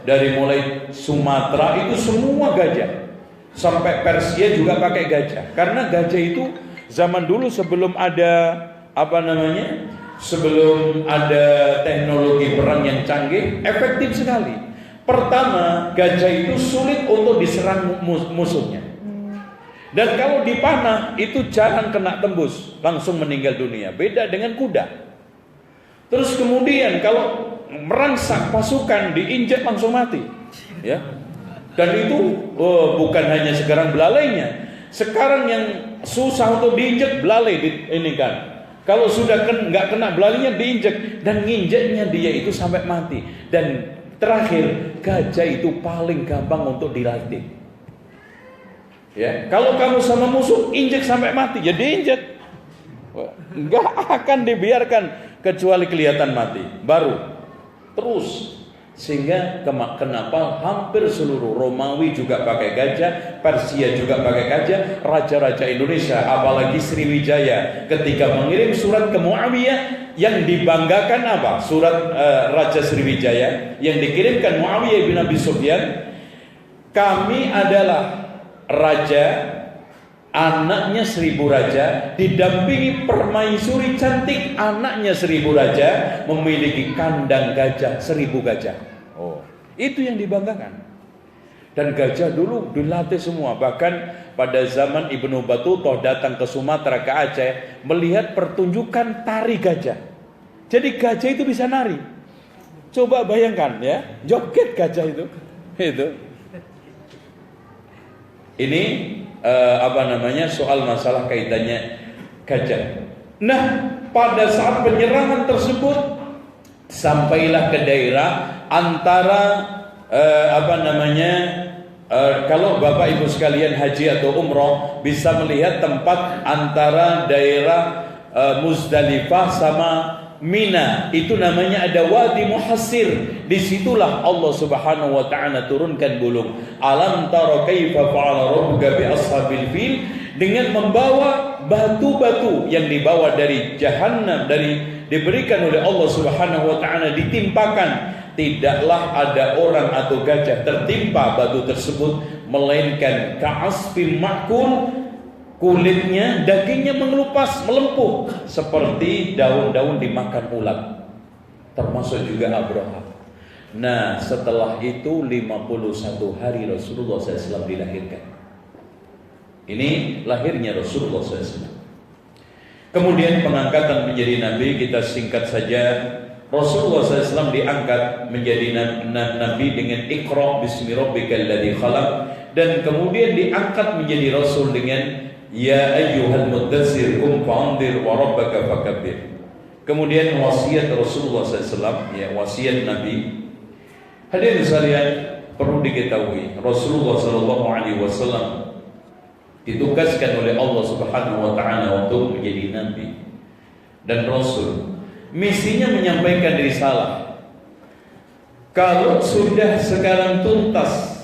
dari mulai Sumatera itu semua gajah. Sampai Persia juga pakai gajah. Karena gajah itu zaman dulu sebelum ada sebelum ada teknologi perang yang canggih, efektif sekali. Pertama, gajah itu sulit untuk diserang musuhnya. Dan kalau dipanah, itu jarang kena tembus, langsung meninggal dunia. Beda dengan kuda. Terus kemudian kalau merangsak pasukan, diinjak langsung mati. Dan itu bukan hanya sekarang belalainya. Sekarang yang susah untuk diinjak, belalai ini kan. Kalau sudah nggak kena belalinya, diinjek, dan nginjeknya dia itu sampai mati. Dan terakhir, gajah itu paling gampang untuk dilatih. Kalau kamu sama musuh injek sampai mati, ya diinjek, nggak akan dibiarkan kecuali kelihatan mati, baru terus. Sehingga kenapa hampir seluruh Romawi juga pakai gajah, Persia juga pakai gajah, raja-raja Indonesia, apalagi Sriwijaya, ketika mengirim surat ke Muawiyah, yang dibanggakan apa? Surat Raja Sriwijaya yang dikirimkan Muawiyah bin Abi Sufyan, kami adalah raja anaknya 1000 raja, didampingi permaisuri cantik, anaknya 1000 raja, memiliki kandang gajah 1000 gajah. Oh, itu yang dibanggakan. Dan gajah dulu dilatih semua. Bahkan pada zaman Ibnu Battuta datang ke Sumatera, ke Aceh, melihat pertunjukan tari gajah. Jadi gajah itu bisa nari. Coba bayangkan ya, joget gajah itu. Ini soal masalah kaitannya gajah. Nah, pada saat penyerangan tersebut, sampailah ke daerah antara kalau Bapak Ibu sekalian haji atau umroh bisa melihat tempat antara daerah Muzdalifah sama Mina, itu namanya ada Wadi Muhassir. Disitulah Allah Subhanahu wa ta'ala turunkan bulung. Alam tara kaifa fa'ala rabbuka bi ashabil fil, dengan membawa batu-batu yang dibawa dari Jahannam, diberikan oleh Allah Subhanahu wa ta'ala, ditimpakan. Tidaklah ada orang atau gajah tertimpa batu tersebut, melainkan ka'asfin ma'kul, kulitnya, dagingnya mengelupas, melempuh seperti daun-daun dimakan ulat, termasuk juga Abraha. Nah, setelah itu 51 hari Rasulullah SAW dilahirkan. Ini lahirnya Rasulullah SAW. Kemudian pengangkatan menjadi nabi, kita singkat saja. Rasulullah SAW diangkat menjadi nabi dengan Iqra bismi rabbikal ladzi khalaq, dan kemudian diangkat menjadi rasul dengan Ya ayyuhal muddatsir qum fa'anzir wa rabbaka fakabbir. Kemudian wasiat Rasulullah SAW, ya, wasiat Nabi. Hadirin sekalian, perlu diketahui Rasulullah SAW ditugaskan oleh Allah Subhanahu wa ta'ala untuk menjadi nabi dan rasul. Misinya menyampaikan risalah. Kalau sudah sekarang tuntas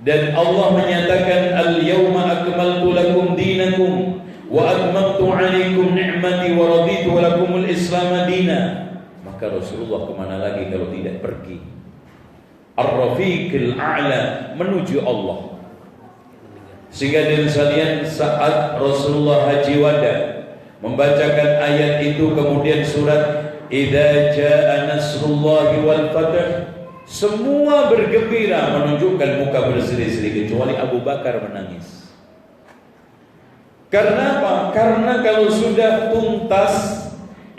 dan Allah menyatakan al-yawma akmaltu lakum dinakum wa atmamtu 'alaikum ni'mati wa raditu lakumul Islam dina, maka Rasulullah kemana lagi kalau tidak pergi Ar-Rafiqil A'la, menuju Allah. Sehingga dengan sekalian, saat Rasulullah haji wada membacakan ayat itu, kemudian surat Idza jaa nasrullahi wal fath, semua bergembira, menunjukkan muka berseri-seri, kecuali Abu Bakar menangis. Karena apa? Karena kalau sudah tuntas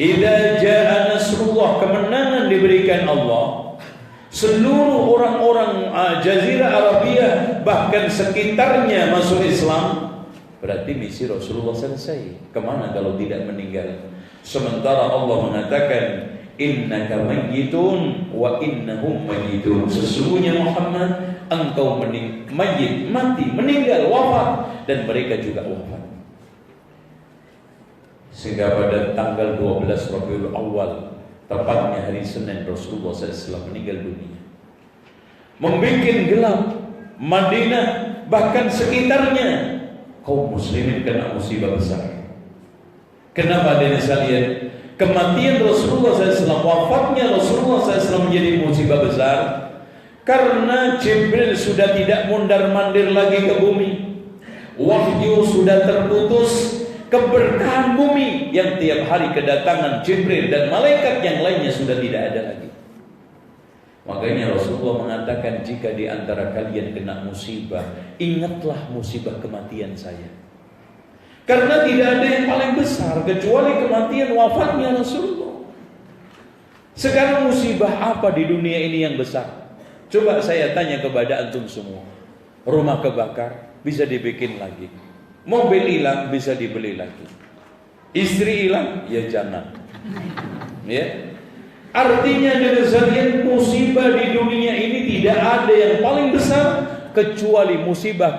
idza jaa nasrullah, kemenangan diberikan Allah, seluruh orang-orang Jazirah Arabia bahkan sekitarnya masuk Islam, berarti misi Rasulullah selesai. Kemana kalau tidak meninggal? Sementara Allah mengatakan innaka mayyitun wa innahum mayyitun, sesungguhnya Muhammad engkau mayyit, mati, meninggal, wafat, dan mereka juga wafat. Sehingga pada tanggal 12 Rabiul Awal, tepatnya hari Senin, Rasulullah SAW meninggal dunia. Membikin gelap Madinah, bahkan sekitarnya, kaum muslimin kena musibah besar. Kenapa dengan sekalian? Kematian Rasulullah SAW, wafatnya Rasulullah SAW menjadi musibah besar karena Jibril sudah tidak mondar-mandir lagi ke bumi. Wahyu sudah terputus, keberkahan bumi yang tiap hari kedatangan Jibril dan malaikat yang lainnya sudah tidak ada lagi. Makanya Rasulullah mengatakan, jika di antara kalian kena musibah, ingatlah musibah kematian saya. Karena tidak ada yang paling besar kecuali kematian, wafatnya Rasulullah. Sekarang musibah apa di dunia ini yang besar? Coba saya tanya kepada antum semua. Rumah kebakar, bisa dibikin lagi. Mobil hilang, bisa dibeli lagi. Istri hilang, ya jangan. Ya. Artinya dari sekalian, musibah di dunia ini tidak ada yang paling besar kecuali musibah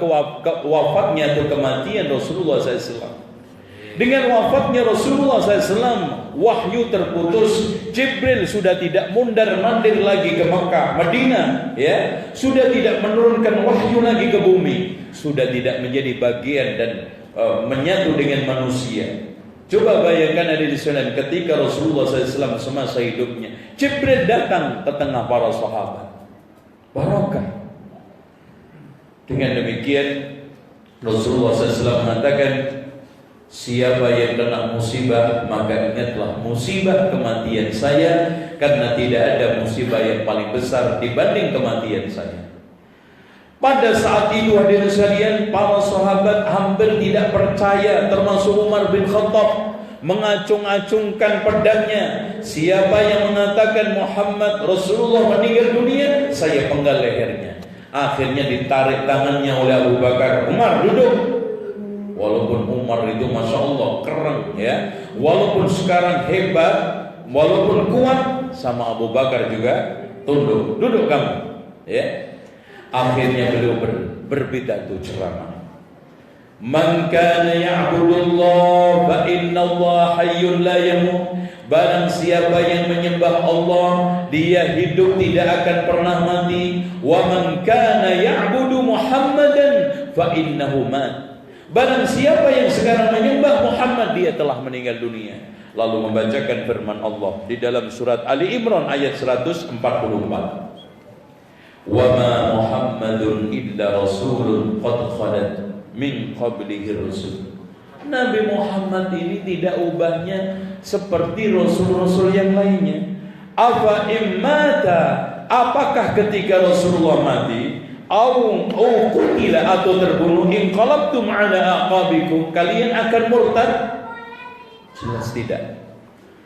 wafatnya atau kematian Rasulullah SAW. Dengan wafatnya Rasulullah SAW, wahyu terputus. Jibril sudah tidak mondar-mandir lagi ke Makkah, Madinah, ya, sudah tidak menurunkan wahyu lagi ke bumi, sudah tidak menjadi bagian dan menyatu dengan manusia. Coba bayangkan ada di sana ketika Rasulullah SAW semasa hidupnya, Jibril datang ke tengah para sahabat, barokah. Dengan demikian Rasulullah SAW mengatakan, siapa yang kena musibah maka ingatlah musibah kematian saya, karena tidak ada musibah yang paling besar dibanding kematian saya. Pada saat itu hadirin sekalian, para sahabat hampir tidak percaya, termasuk Umar bin Khattab, mengacung-acungkan pedangnya. Siapa yang mengatakan Muhammad Rasulullah meninggal dunia, saya penggal lehernya. Akhirnya ditarik tangannya oleh Abu Bakar. Umar, duduk. Walaupun Umar itu masya Allah keren ya, walaupun sekarang hebat, walaupun kuat, sama Abu Bakar juga tunduk. Duduk kamu ya. Akhirnya beliau berpidato ceramah. Man kana ya'budullah fa innallaha hayyun la yamut. Barang siapa yang menyembah Allah, dia hidup tidak akan pernah mati. Wa man kana ya'budu Muhammadan fa innahu mat. Barang siapa yang sekarang menyembah Muhammad, dia telah meninggal dunia. Lalu membacakan firman Allah di dalam surat Ali Imran ayat 144. Wa ma Muhammadun illa rasulun qad khalat min qablihi rusul. Nabi Muhammad ini tidak ubahnya seperti rasul-rasul yang lainnya. Afa immata, apakah ketika Rasulullah mati, au qutila atau terbunuh, inqalabtum ala aqabikum, kalian akan murtad? Jelas tidak.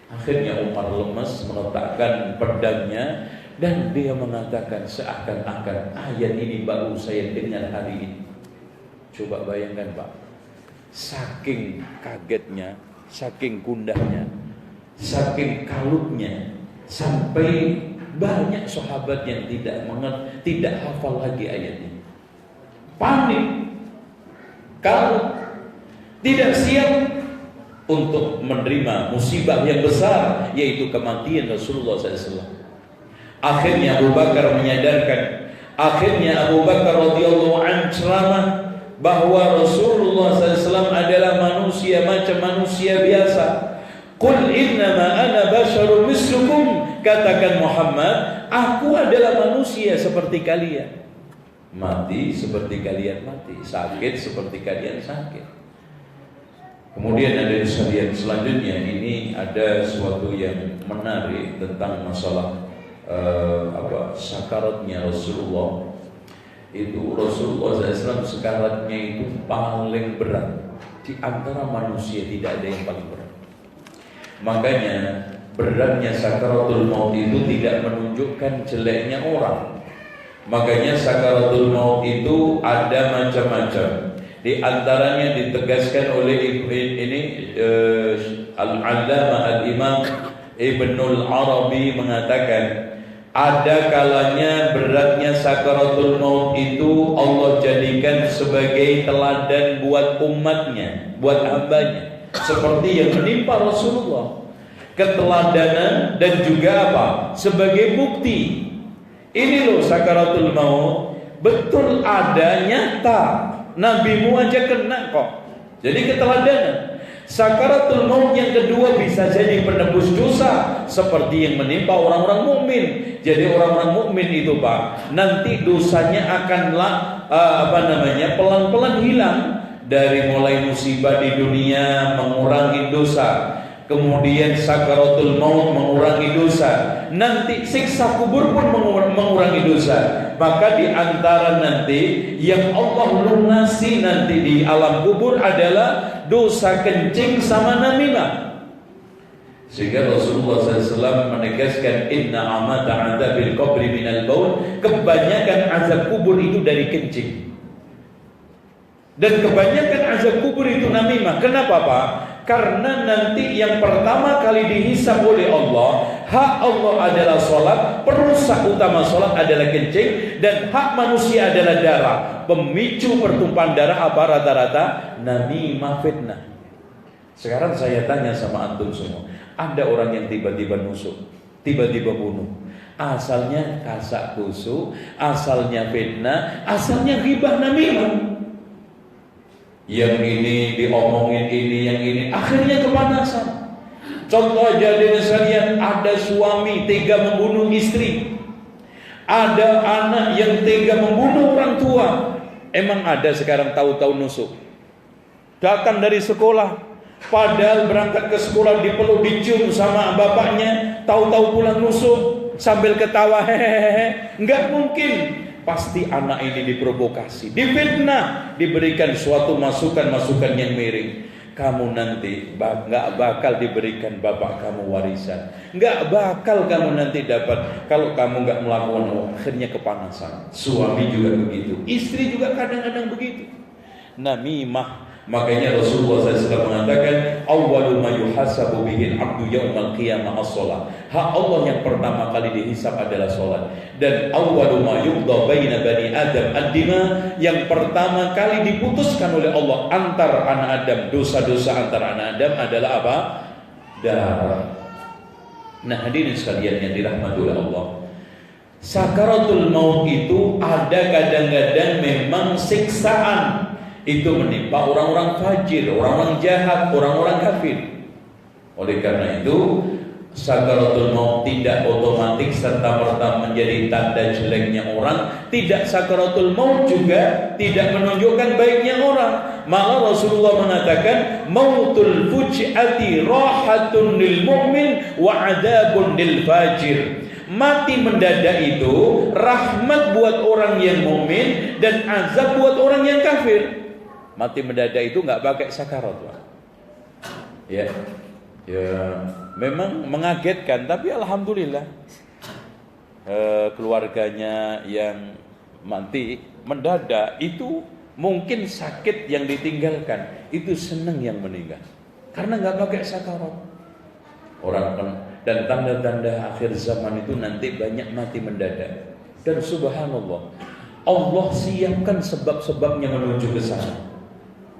Akhirnya Umar lemas meletakkan pedangnya dan dia mengatakan, seakan-akan ayat ini baru saya dengar hari ini. Coba bayangkan Pak, saking kagetnya, saking gundahnya, saking kalutnya, sampai banyak sahabat yang tidak hafal lagi ayat ini. Panik, kalut, tidak siap untuk menerima musibah yang besar, yaitu kematian Rasulullah SAW. Akhirnya Abu Bakar menyadarkan, akhirnya Abu Bakar radhiyallahu anhu ceramah bahwa Rasulullah SAW adalah manusia macam manusia biasa. Qul innama ana basharun mislukum, katakan Muhammad, aku adalah manusia seperti kalian. Mati seperti kalian mati, sakit seperti kalian sakit. Kemudian ada sekalian selanjutnya, ini ada sesuatu yang menarik tentang masalah sakaratnya Rasulullah. Itu Rasulullah SAW sakaratnya itu paling berat di antara manusia, tidak ada yang paling berat. Makanya beratnya sakaratul maut itu tidak menunjukkan jeleknya orang. Makanya sakaratul maut itu ada macam-macam. Di antaranya ditegaskan oleh Al-Allamah Al-Imam Ibnul Arabi mengatakan, ada kalanya beratnya sakaratul maut itu Allah jadikan sebagai teladan buat umatnya, buat hambanya, seperti yang menimpa Rasulullah. Keteladanan dan juga apa? Sebagai bukti. Ini loh sakaratul maut, betul ada, nyata. Nabimu aja kena kok. Jadi keteladanan. Sakaratul maut yang kedua bisa jadi penebus dosa, seperti yang menimpa orang-orang mukmin. Jadi orang-orang mukmin itu Pak, nanti dosanya akanlah pelan-pelan hilang. Dari mulai musibah di dunia mengurangi dosa, kemudian sakaratul maut mengurangi dosa, nanti siksa kubur pun mengurangi dosa. Maka di antara nanti yang Allah lunasi nanti di alam kubur adalah dosa kencing sama namimah. Sehingga Rasulullah SAW menegaskan, inna amata adzabil qabri minal baul, kebanyakan azab kubur itu dari kencing. Dan kebanyakan azab kubur itu namimah. Kenapa Pak? Karena nanti yang pertama kali dihisab oleh Allah, hak Allah adalah sholat, perusak utama sholat adalah kencing, dan hak manusia adalah darah. Pemicu pertumpahan darah apa rata-rata? Namimah, fitnah. Sekarang saya tanya sama antum semua, ada orang yang tiba-tiba nusuk, tiba-tiba bunuh, asalnya kasak kusuk, asalnya fitnah, asalnya ghibah namimah. Yang ini diomongin ini, yang ini, akhirnya kepanasan. Contoh aja dengan sekalian, ada suami tega membunuh istri, ada anak yang tega membunuh orang tua, Emang ada sekarang tahu-tahu nusuk? Datang dari sekolah, padahal berangkat ke sekolah dipeluk dicium sama bapaknya, tahu-tahu pulang nusuk sambil ketawa hehehe. Enggak mungkin. Pasti anak ini diprovokasi, difitnah, diberikan suatu masukan-masukan yang miring. Kamu nanti nggak bakal diberikan bapak kamu warisan, nggak bakal kamu nanti dapat kalau kamu nggak melakukan, akhirnya kepanasan. Suami juga begitu, istri juga kadang-kadang begitu. Namimah. Makanya Rasulullah SAW mengatakan, awwalu ma yuhasabu bihil abdu yaumal qiyamah as-shalah. Hak Allah yang pertama kali dihisab adalah salat. Dan awwalu ma yuqda baina bani Adam ad-dima, yang pertama kali diputuskan oleh Allah antar anak Adam, dosa-dosa antar anak Adam adalah apa? Darah. Nah, hadirin sekalian yang dirahmati oleh Allah, sakaratul maut itu ada kadang-kadang memang siksaan. Itu menimpa orang-orang fajir, orang-orang jahat, orang-orang kafir. Oleh karena itu, sakaratul maut tidak otomatis serta-merta menjadi tanda jeleknya orang. Tidak, sakaratul maut juga tidak menunjukkan baiknya orang. Malah Rasulullah mengatakan, mautul fuj'ati rahatun lil mu'min wa adabun lil fajir. Mati mendadak itu rahmat buat orang yang mukmin dan azab buat orang yang kafir. Mati mendadak itu nggak pakai sakarat, Pak. Ya, memang mengagetkan, tapi alhamdulillah keluarganya yang mati mendadak itu mungkin sakit yang ditinggalkan, itu senang yang meninggal karena nggak pakai sakarat. Orang dan tanda-tanda akhir zaman itu nanti banyak mati mendadak. Dan subhanallah, Allah siapkan sebab-sebabnya menuju ke sana.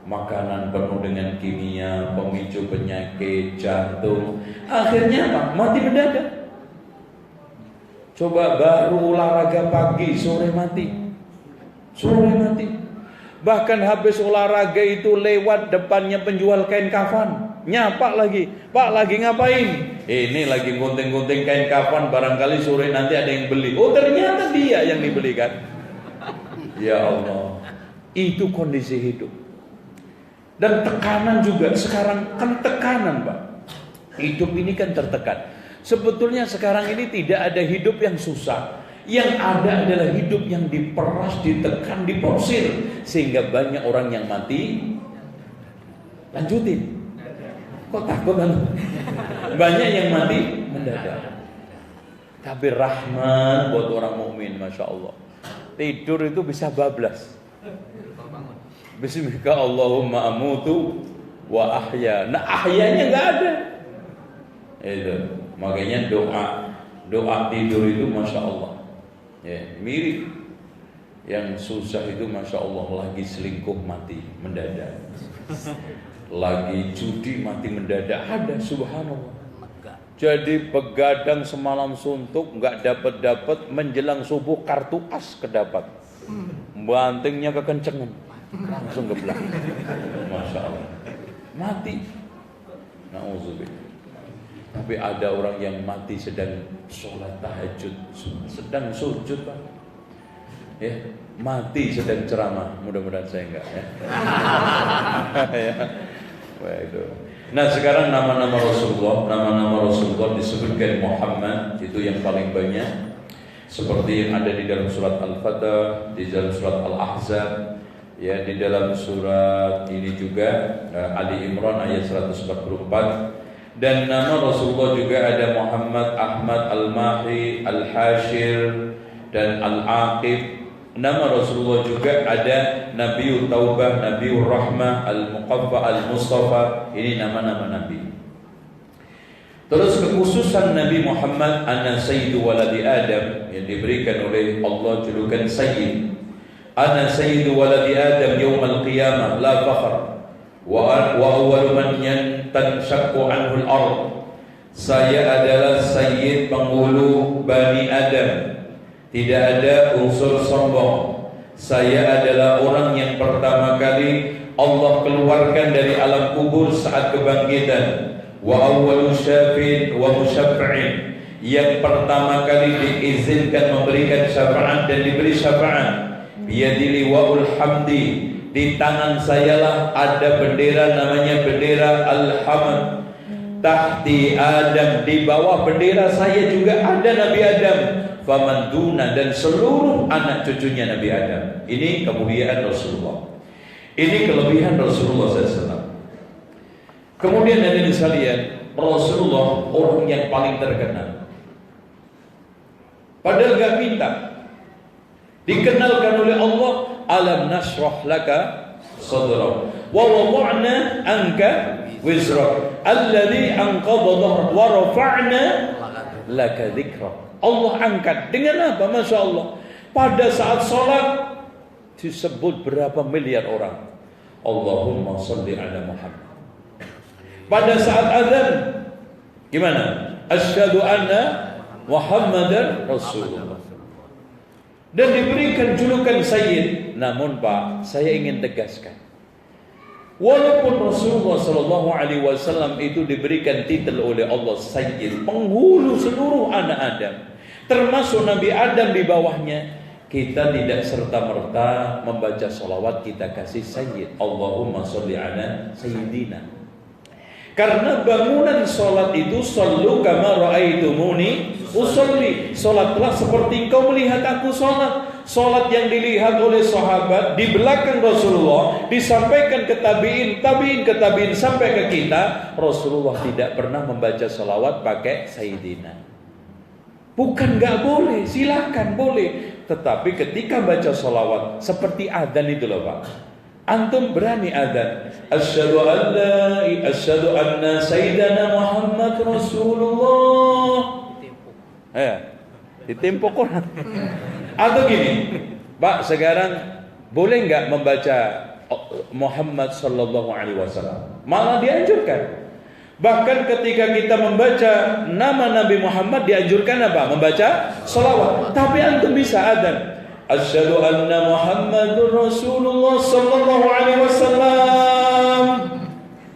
Makanan penuh dengan kimia, pemicu penyakit, jantung. Akhirnya apa? Mati mendadak. Coba baru olahraga pagi, sore mati. Sore mati. Bahkan habis olahraga itu lewat depannya penjual kain kafan, nyapa lagi. Pak, lagi ngapain? Ini lagi gunting-gunting kain kafan, barangkali sore nanti ada yang beli. Oh, ternyata dia yang dibelikan. Ya Allah, itu kondisi hidup. Dan tekanan juga sekarang kan tekanan, Pak. Hidup ini kan tertekan. Sebetulnya sekarang ini tidak ada hidup yang susah. Yang ada adalah hidup yang diperas, ditekan, diporsir, sehingga banyak orang yang mati. Lanjutin. Kok takut kan? Banyak yang mati mendadak. Tapi rahmat buat orang mukmin, masya Allah. Tidur itu bisa bablas. Bismika Allahumma amutu wa ahya. Nah, ahyanya nggak ada. Itu makanya doa tidur itu masya Allah. Ya, mirip. Yang susah itu masya Allah, lagi selingkuh mati mendadak, lagi judi mati mendadak, ada, subhanallah. Jadi begadang semalam suntuk nggak dapat menjelang subuh kartu as kedapat, bantingnya kekencengan, langsung geblak, masya Allah, mati. Nauzubillah. Tapi ada orang yang mati sedang sholat tahajud, sedang sujud, Pak. Ya, mati sedang ceramah. Mudah-mudahan saya enggak, ya. Ya. Waduh. Nah, sekarang nama-nama Rasulullah disebutkan Muhammad, itu yang paling banyak. Seperti yang ada di dalam surat Al-Fatah, di dalam surat Al-Ahzab, ya, di dalam surat ini juga Ali Imran ayat 144. Dan nama Rasulullah juga ada Muhammad, Ahmad, Al-Mahi, Al-Hashir, dan Al-Aqib. Nama Rasulullah juga ada Nabiul Taubah, Nabiul Rahmah, Al-Muqaffa, Al-Mustafa. Ini nama-nama Nabi. Terus kekhususan Nabi Muhammad, Ana Sayyidu Waladi Adam, yang diberikan oleh Allah julukan Sayyid. Ana Sayyidu Waladi Adam Yawmal Qiyamah, la fakhr. Wa awwalu man tanshaqqu anhu al-ard. Saya adalah Sayyid penghulu Bani Adam. Tidak ada unsur sombong. Saya adalah orang yang pertama kali Allah keluarkan dari alam kubur saat kebangkitan. Wa awwalu syafin wa musyaffa'in. Yang pertama kali diizinkan memberikan syafaat dan diberi syafaat. Biyadili wa'ul hamdi, di tangan sayalah ada bendera namanya bendera Al-Hamd. Tahti Adam, di bawah bendera saya juga ada Nabi Adam. Faman duna, dan seluruh anak cucunya Nabi Adam. Ini kemuliaan Rasulullah. Ini kelebihan Rasulullah SAW. Kemudian ada sekalian, Rasulullah orang yang paling terkenal. Padahal gak minta. Dikenalkan oleh Allah, alam nashrah laka sadrak wa wada'na anka wizrak alladhi anqadha dhahrak wa rafa'na laka dzikrak. Allah angkat dengan apa? Masya Allah. Pada saat sholat disebut berapa miliar orang. Allahumma salli ala Muhammad. Pada saat azan gimana? Asyhadu anna Muhammadar Rasulullah. Dan diberikan julukan Sayyid. Namun Pak, saya ingin tegaskan, walaupun Rasulullah SAW itu diberikan titel oleh Allah Sayyid, penghulu seluruh anak Adam, termasuk Nabi Adam di bawahnya, kita tidak serta-merta membaca sholawat kita kasih Sayyid. Allahumma sholli ala Sayyidina. Karena bangunan sholat itu sallu kama ra'aitumuni usolli. Sholatlah seperti engkau melihat aku sholat. Sholat yang dilihat oleh sahabat di belakang Rasulullah disampaikan ke tabi'in, tabi'in ke tabi'in sampai ke kita. Rasulullah tidak pernah membaca sholawat pakai Sayyidina. Bukan gak boleh, silakan boleh. Tetapi ketika baca sholawat seperti adzan itu loh Pak. Antum berani adzan, asyhadu anna sayyidana Muhammad Rasulullah. Ditempo Quran. Atau gini, Pak, sekarang boleh nggak membaca Muhammad sallallahu alaihi wasallam? Malah dianjurkan. Bahkan ketika kita membaca nama Nabi Muhammad dianjurkan apa? Membaca sholawat. Tapi antum bisa adzan, asyhadu anna Muhammadur Rasulullah sallallahu alaihi wasallam.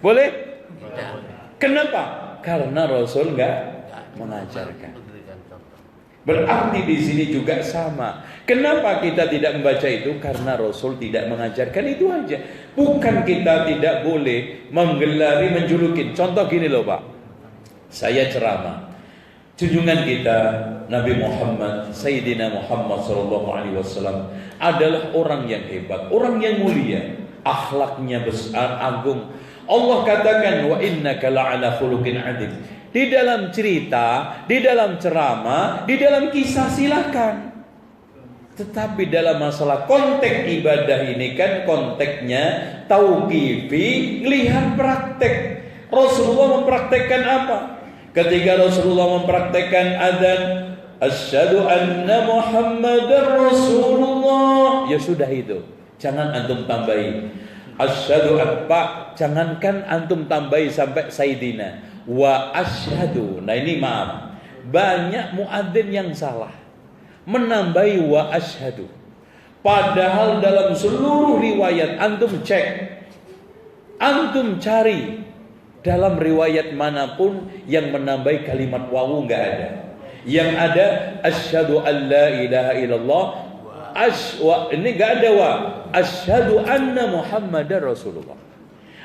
Boleh? Kenapa? Karena Rasul enggak mengajarkan. Berarti di sini juga sama. Kenapa kita tidak membaca itu? Karena Rasul tidak mengajarkan, itu aja. Bukan kita tidak boleh menggelari, menjulukin. Contoh gini loh Pak. Saya ceramah. Junjungan kita Nabi Muhammad, Sayyidina Muhammad sallallahu alaihi wasallam adalah orang yang hebat, orang yang mulia, akhlaknya besar, agung. Allah katakan wa innaka la'ala khuluqin 'adzim. Di dalam cerita, di dalam ceramah, di dalam kisah silakan. Tetapi dalam masalah konteks ibadah ini kan konteksnya tauqifi, lihat praktek. Rasulullah mempraktekkan apa? Ketika Rasulullah mempraktekkan adzan, asyhadu anna Muhammadar Rasulullah, ya sudah itu. Jangan antum tambahi. Asyhadu Pak, jangankan antum tambahi sampai Sayyidina. Wa asyhadu. Nah ini maaf, banyak muadzin yang salah menambahi wa asyhadu. Padahal dalam seluruh riwayat antum cek, antum cari dalam riwayat manapun yang menambahi kalimat wawu enggak ada. Yang ada asyhadu an la ilaha illallah, ini enggak ada wa asyhadu anna Muhammadar Rasulullah.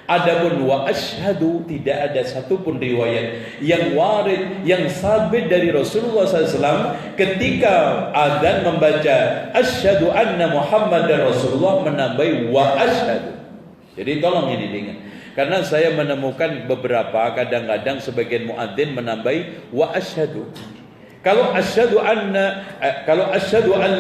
Adapun wa asyhadu tidak ada satupun riwayat yang warid, yang sabit dari Rasulullah SAW ketika adzan membaca asyhadu anna Muhammadar Rasulullah menambahi wa asyhadu. Jadi tolong ini diingat. Karena saya menemukan beberapa kadang-kadang sebagian muadzin menambahi wa asyhadu. Kalau asyhadu an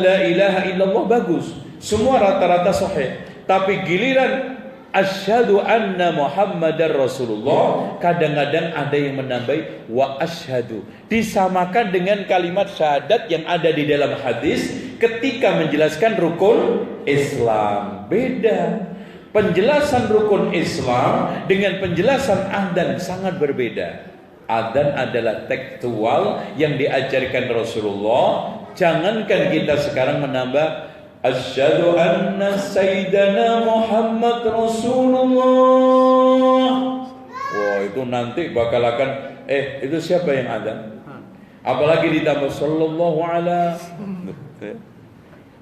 la ilaha illallah bagus, semua rata-rata sahih. Tapi giliran asyhadu anna Muhammadar Rasulullah, kadang-kadang ada yang menambahi wa asyhadu. Disamakan dengan kalimat syahadat yang ada di dalam hadis ketika menjelaskan rukun Islam. Beda. Penjelasan rukun Islam dengan penjelasan adzan sangat berbeda. Adzan adalah tekstual yang diajarkan Rasulullah. Jangankan kita sekarang menambah asyhadu anna sayyidana Muhammad Rasulullah. Wah, itu nanti bakal akan itu siapa yang adzan? Apalagi ditambah sallallahu alaihi.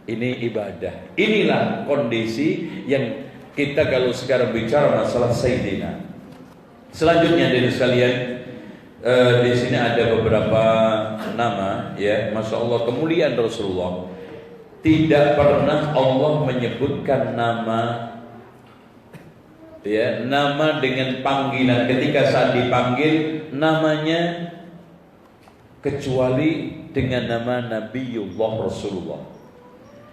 Ini ibadah. Inilah kondisi yang kita kalau sekarang bicara masalah Sayyidina. Selanjutnya dari sekalian, di sini ada beberapa nama, ya, masya Allah, kemuliaan Rasulullah. Tidak pernah Allah menyebutkan nama, ya, nama dengan panggilan ketika saat dipanggil namanya, kecuali dengan nama Nabiullah Rasulullah.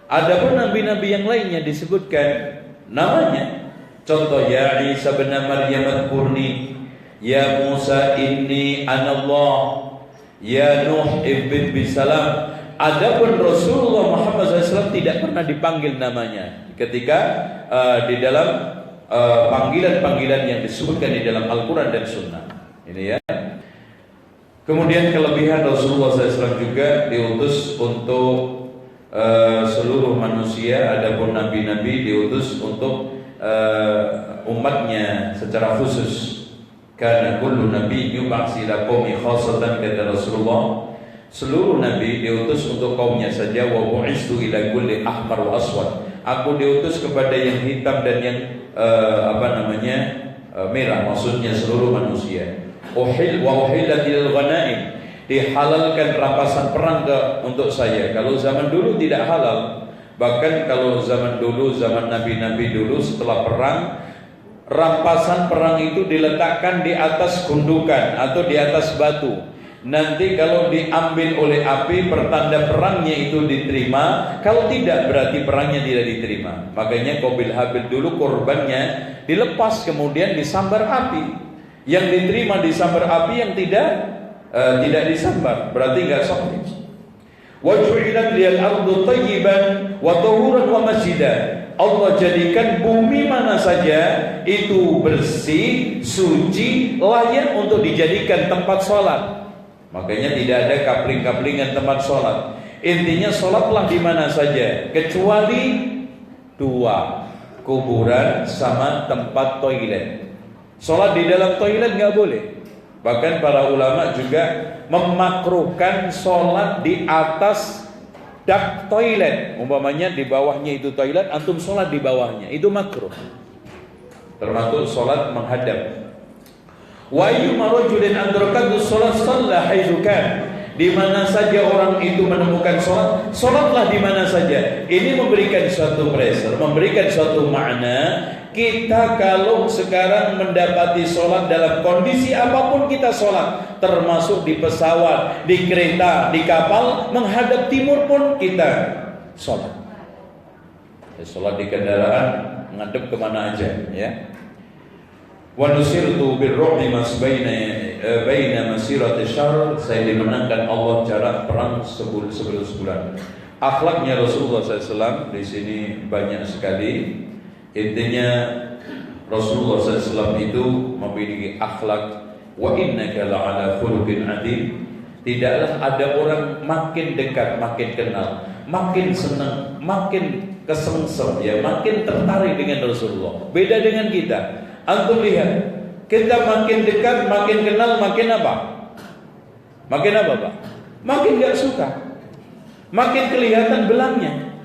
Adapun nabi-nabi yang lainnya disebutkan namanya. Contoh, ya Isa bin Maryam adkurni, ya Musa inni anallah, ya Nuh ibn bisalam. Adapun Rasulullah Muhammad SAW tidak pernah dipanggil namanya ketika di dalam panggilan-panggilan yang disebutkan di dalam Al-Quran dan Sunnah. Ini ya. Kemudian kelebihan Rasulullah SAW juga diutus untuk seluruh manusia. Adapun nabi-nabi diutus untuk umatnya secara khusus. Karena kullu nabi yub'ats ila qaumi khassatan, kata Rasulullah, seluruh nabi diutus untuk kaumnya saja. Wa bu'istu ila kulli ahmar wa aswad, aku diutus kepada yang hitam dan yang merah, maksudnya seluruh manusia. Uhillat lil ghanaim, dihalalkan rampasan perang untuk saya. Kalau zaman dulu tidak halal. Bahkan kalau zaman dulu, zaman nabi-nabi dulu, setelah perang, rampasan perang itu diletakkan di atas gundukan atau di atas batu. Nanti kalau diambil oleh api, pertanda perangnya itu diterima. Kalau tidak, berarti perangnya tidak diterima. Makanya Qabil Habil dulu korbannya dilepas kemudian disambar api. Yang diterima disambar api, yang tidak disambar berarti enggak sahih. Wa ju'ilat liyal ardu thayyiban wa tahuran wa masjidan. Allah jadikan bumi mana saja itu bersih, suci, layak untuk dijadikan tempat sholat. Makanya tidak ada kapling-kaplingan tempat sholat. Intinya sholatlah di mana saja, kecuali dua, kuburan sama tempat toilet. Sholat di dalam toilet nggak boleh. Bahkan para ulama juga memakruhkan sholat di atas dak toilet. Umpamanya di bawahnya itu toilet, antum sholat di bawahnya, itu makruh. Termasuk sholat menghadap. Wa ayyuma rajulin adrakathu sholat shalla haitsu kan. Di mana saja orang itu menemukan sholat, sholatlah di mana saja. Ini memberikan suatu pressure, memberikan suatu makna. Kita kalau sekarang mendapati sholat dalam kondisi apapun kita sholat, termasuk di pesawat, di kereta, di kapal, menghadap timur pun kita sholat. Sholat di kendaraan, menghadap kemana aja, ya. Wa nusirtu birru'bi baina masirati syahr, saya dimenangkan Allah jarak perang sebulan. Akhlaknya Rasulullah SAW di sini banyak sekali. Intinya Rasulullah SAW itu memiliki akhlak. Wa innaka la'ala khuluqin adzim. Tidaklah ada orang makin dekat, makin kenal, makin senang, makin kesengsem, ya, makin tertarik dengan Rasulullah. Beda dengan kita. Antum lihat, kita makin dekat, makin kenal, makin apa? Makin apa, Pak? Makin gak suka. Makin kelihatan belangnya.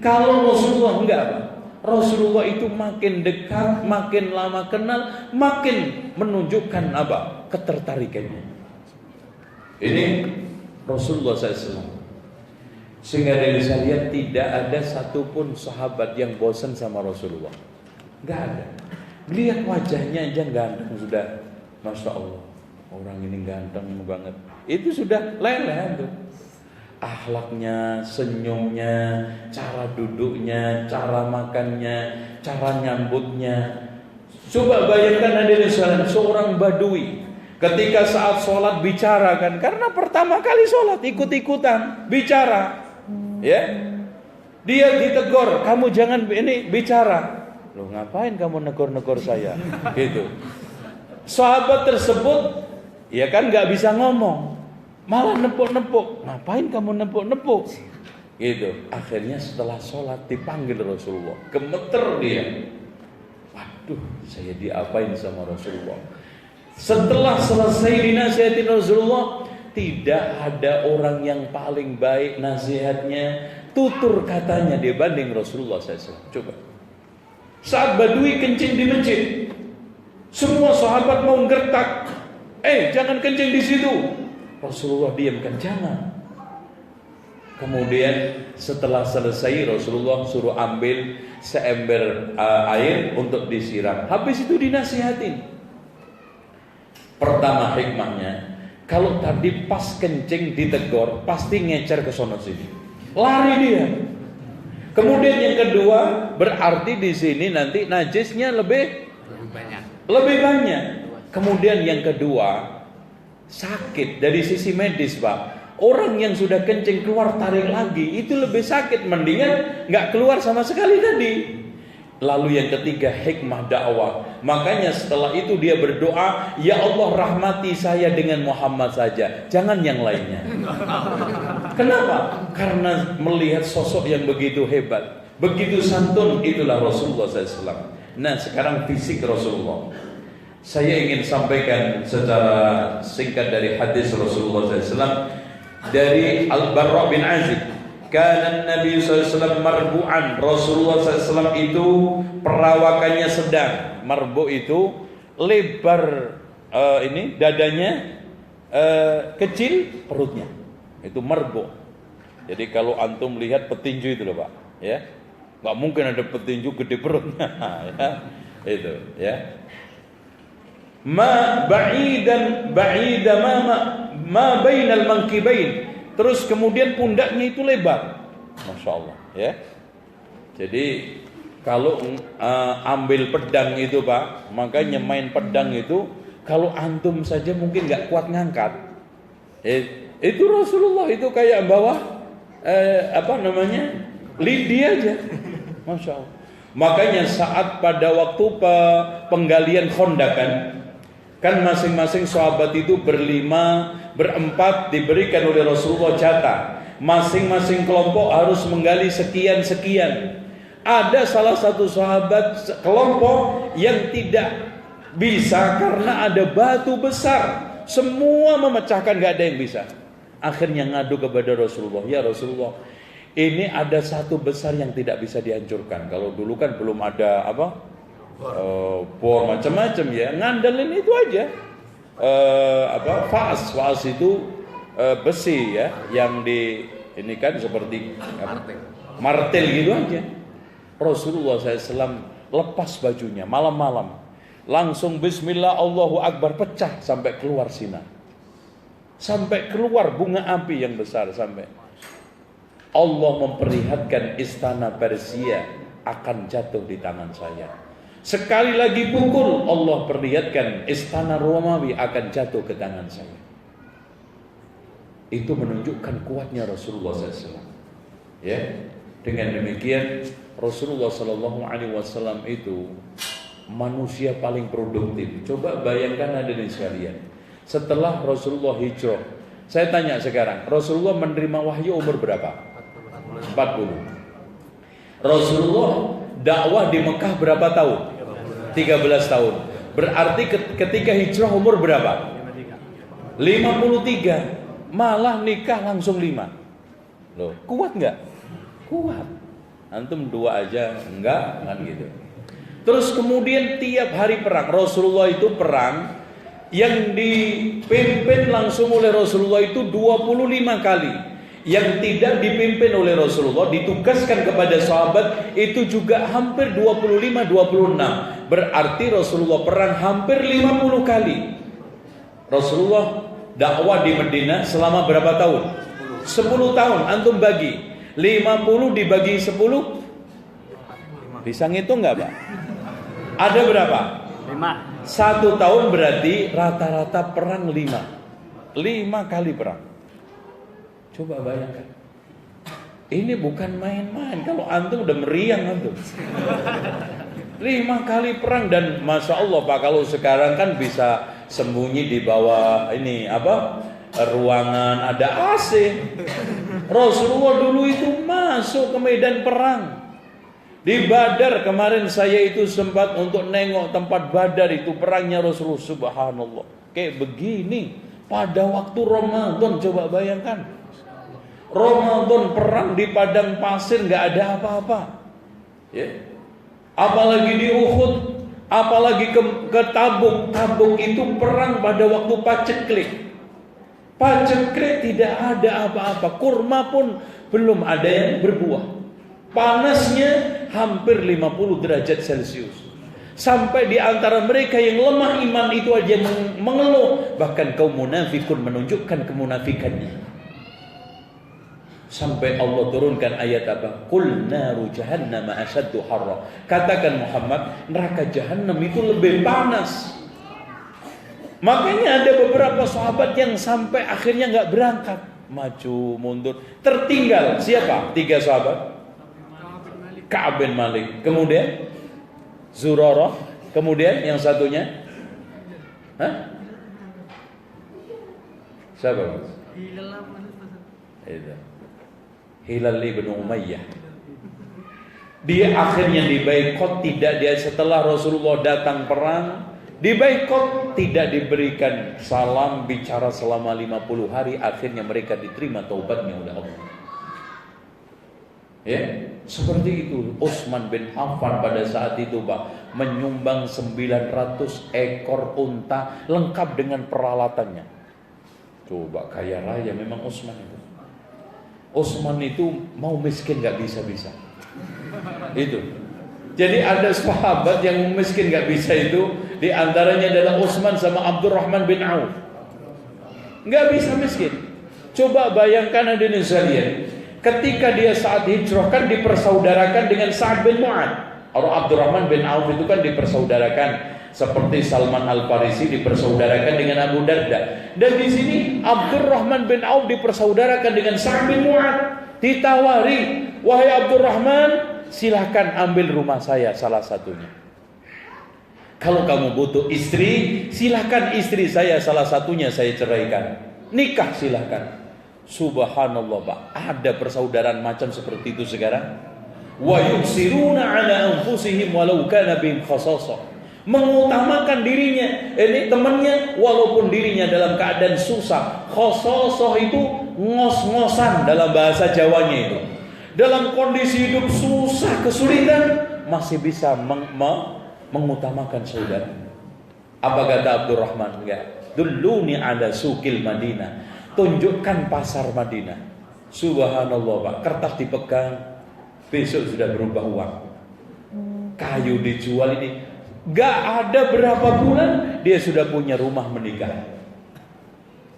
Kalau Rasulullah enggak, Pak. Rasulullah itu makin dekat, makin lama kenal, makin menunjukkan apa? Ketertarikannya. Ini Rasulullah SAW. Sehingga dari saya lihat tidak ada satupun sahabat yang bosan sama Rasulullah. Enggak ada. Lihat wajahnya aja ganteng sudah, masya Allah, orang ini ganteng banget. Itu sudah leleh tuh. Akhlaknya, senyumnya, cara duduknya, cara makannya, cara nyambutnya. Coba bayangkan hadirin sekalian, seorang badui ketika saat sholat bicara kan, karena pertama kali sholat ikut-ikutan bicara, ya. Dia ditegur, kamu jangan ini bicara. Loh, ngapain kamu negor-negor saya? Gitu. Sahabat tersebut ya kan nggak bisa ngomong, malah nepuk-nepuk. Ngapain kamu nepuk-nepuk? Gitu. Akhirnya setelah sholat dipanggil Rasulullah, gemeter dia. Waduh, saya diapain sama Rasulullah? Setelah selesai dinasihatin Rasulullah, tidak ada orang yang paling baik nasihatnya, tutur katanya dibanding Rasulullah SAW. Coba. Saat Badui kencing di masjid, semua sahabat mau gertak. Jangan kencing di situ. Rasulullah diamkan, jangan. Kemudian setelah selesai Rasulullah suruh ambil seember air untuk disiram. Habis itu dinasihatin. Pertama hikmahnya, kalau tadi pas kencing ditegur, pasti ngecer ke sono sini. Lari dia. Kemudian yang kedua, berarti di sini nanti najisnya lebih banyak. Kemudian yang kedua, sakit dari sisi medis, Pak. Orang yang sudah kencing keluar tarik lagi itu lebih sakit, mendingan nggak keluar sama sekali tadi. Lalu yang ketiga, hikmah dakwah. Makanya setelah itu dia berdoa, ya Allah rahmati saya dengan Muhammad saja, jangan yang lainnya. Kenapa? Karena melihat sosok yang begitu hebat, begitu santun, itulah Rasulullah SAW. Nah sekarang fisik Rasulullah. Saya ingin sampaikan secara singkat dari hadis Rasulullah SAW. Dari Al-Barra bin Azib, kana Nabi SAW marbu'an. Rasulullah SAW itu perawakannya sedang. Marbu itu lebar, ini dadanya kecil, perutnya itu marbu. Jadi kalau antum lihat petinju itu loh Pak, ya nggak mungkin ada petinju gede perutnya. Ya, itu ya. Ma ba'idan ba'ida ma bainal mankibain. Terus kemudian pundaknya itu lebar. Masya Allah ya. Jadi kalau ambil pedang itu Pak, makanya main pedang itu kalau antum saja mungkin nggak kuat ngangkat. Itu Rasulullah itu kayak bawa lidi aja. Masya Allah. Makanya saat pada waktu penggalian Khandaq kan masing-masing sahabat itu berlima, berempat diberikan oleh Rasulullah jatah. Masing-masing kelompok harus menggali sekian-sekian. Ada salah satu sahabat kelompok yang tidak bisa karena ada batu besar. Semua memecahkan, gak ada yang bisa. Akhirnya ngadu kepada Rasulullah, ya Rasulullah, ini ada satu besar yang tidak bisa dihancurkan. Kalau dulu kan belum ada bor macam-macam ya, ngandelin itu aja. Faas itu besi ya, yang di ini kan seperti martil gitu aja. Rasulullah SAW lepas bajunya malam-malam, langsung Bismillah Allahu Akbar, pecah sampai keluar sinar, sampai keluar bunga api yang besar. Sampai Allah memperlihatkan istana Persia akan jatuh di tangan saya. Sekali lagi pukul, Allah perlihatkan istana Romawi akan jatuh ke tangan saya. Itu menunjukkan kuatnya Rasulullah SAW. Ya, dengan demikian Rasulullah SAW itu manusia paling produktif. Coba bayangkan hadirin sekalian, setelah Rasulullah hijrah, saya tanya sekarang, Rasulullah menerima wahyu umur berapa? 40. Rasulullah dakwah di Mekah berapa tahun? 13 tahun. Berarti ketika hijrah umur berapa? 53. Malah nikah langsung 5. Loh, kuat nggak? Kuat. Antum 2 aja enggak, kan gitu. Terus kemudian tiap hari perang. Rasulullah itu perang yang dipimpin langsung oleh Rasulullah itu 25 kali. Yang tidak dipimpin oleh Rasulullah, ditugaskan kepada sahabat, itu juga hampir 25-26. Berarti Rasulullah perang hampir 50 kali. Rasulullah dakwah di Madinah selama berapa tahun? 10 tahun. Antum bagi 50 dibagi 10, bisa ngitung nggak Pak? Ada berapa? 5. 1 tahun berarti rata-rata perang 5 kali perang. Coba bayangkan, ini bukan main-main. Kalau antum udah meriang antum. 5 kali perang. Dan Masya Allah Pak, kalau sekarang kan bisa sembunyi di bawah ini ruangan ada AC. Rasulullah dulu itu masuk ke medan perang. Di Badar kemarin saya itu sempat untuk nengok tempat Badar itu perangnya Rasulullah. Subhanallah, kayak begini pada waktu Ramadan. Coba bayangkan, Ramadan perang di padang pasir nggak ada apa-apa. Ya. Apalagi di Uhud, apalagi ke Tabuk. Tabuk itu perang pada waktu paceklik. Paceklik tidak ada apa-apa. Kurma pun belum ada yang berbuah. Panasnya hampir 50 derajat Celcius. Sampai di antara mereka yang lemah iman itu aja mengeluh. Bahkan kaum munafikun menunjukkan kemunafikannya. Sampai Allah turunkan ayat apa? Qul naru jahannam asyaddu harra. Katakan Muhammad, neraka jahanam itu lebih panas. Makanya ada beberapa sahabat yang sampai akhirnya nggak berangkat, maju mundur, tertinggal. Siapa? 3 sahabat. Ka'ab bin Malik. Kemudian Zurarah. Kemudian yang satunya, siapa? Hilal bin Umayyah. Dia akhirnya dibaikot, tidak dia setelah Rasulullah datang perang, dibaikot, tidak diberikan salam, bicara selama 50 hari, akhirnya mereka diterima taubatnya oleh Allah. Ya, seperti itu. Utsman bin Affan pada saat itu, Pak, menyumbang 900 ekor unta lengkap dengan peralatannya. Coba kaya raya memang Utsman itu. Utsman itu mau miskin gak bisa-bisa. Itu. Jadi ada sahabat yang miskin gak bisa itu, di antaranya adalah Utsman sama Abdurrahman bin Auf. Gak bisa miskin. Coba bayangkan hadirin sekalian, ketika dia saat hijrah kan dipersaudarakan dengan Sa'ad bin Mu'adz. Abdurrahman bin Auf itu kan dipersaudarakan seperti Salman Al-Farisi dipersaudarakan dengan Abu Darda. Dan di sini Abdurrahman bin Auf dipersaudarakan dengan Sa'ad bin Mu'adz. Ditawari, wahai Abdurrahman, silahkan ambil rumah saya salah satunya. Kalau kamu butuh istri, silahkan istri saya salah satunya saya ceraikan. Nikah silahkan. Subhanallah, Pak, ada persaudaraan macam seperti itu sekarang. Wa yusiruna ala anfusihim walau kana bihim khasasah. Mengutamakan dirinya, ini temannya walaupun dirinya dalam keadaan susah. Khasasah itu ngos-ngosan dalam bahasa Jawanya itu. Dalam kondisi hidup susah, kesulitan, masih bisa mengutamakan saudara. Apa kata Abdurrahman? Enggak. Dulluni ala suqil Madinah. Tunjukkan pasar Madinah. Subhanallah, Pak. Kertas dipegang, besok sudah berubah uang. Kayu dijual ini. Gak ada berapa bulan dia sudah punya rumah menikah.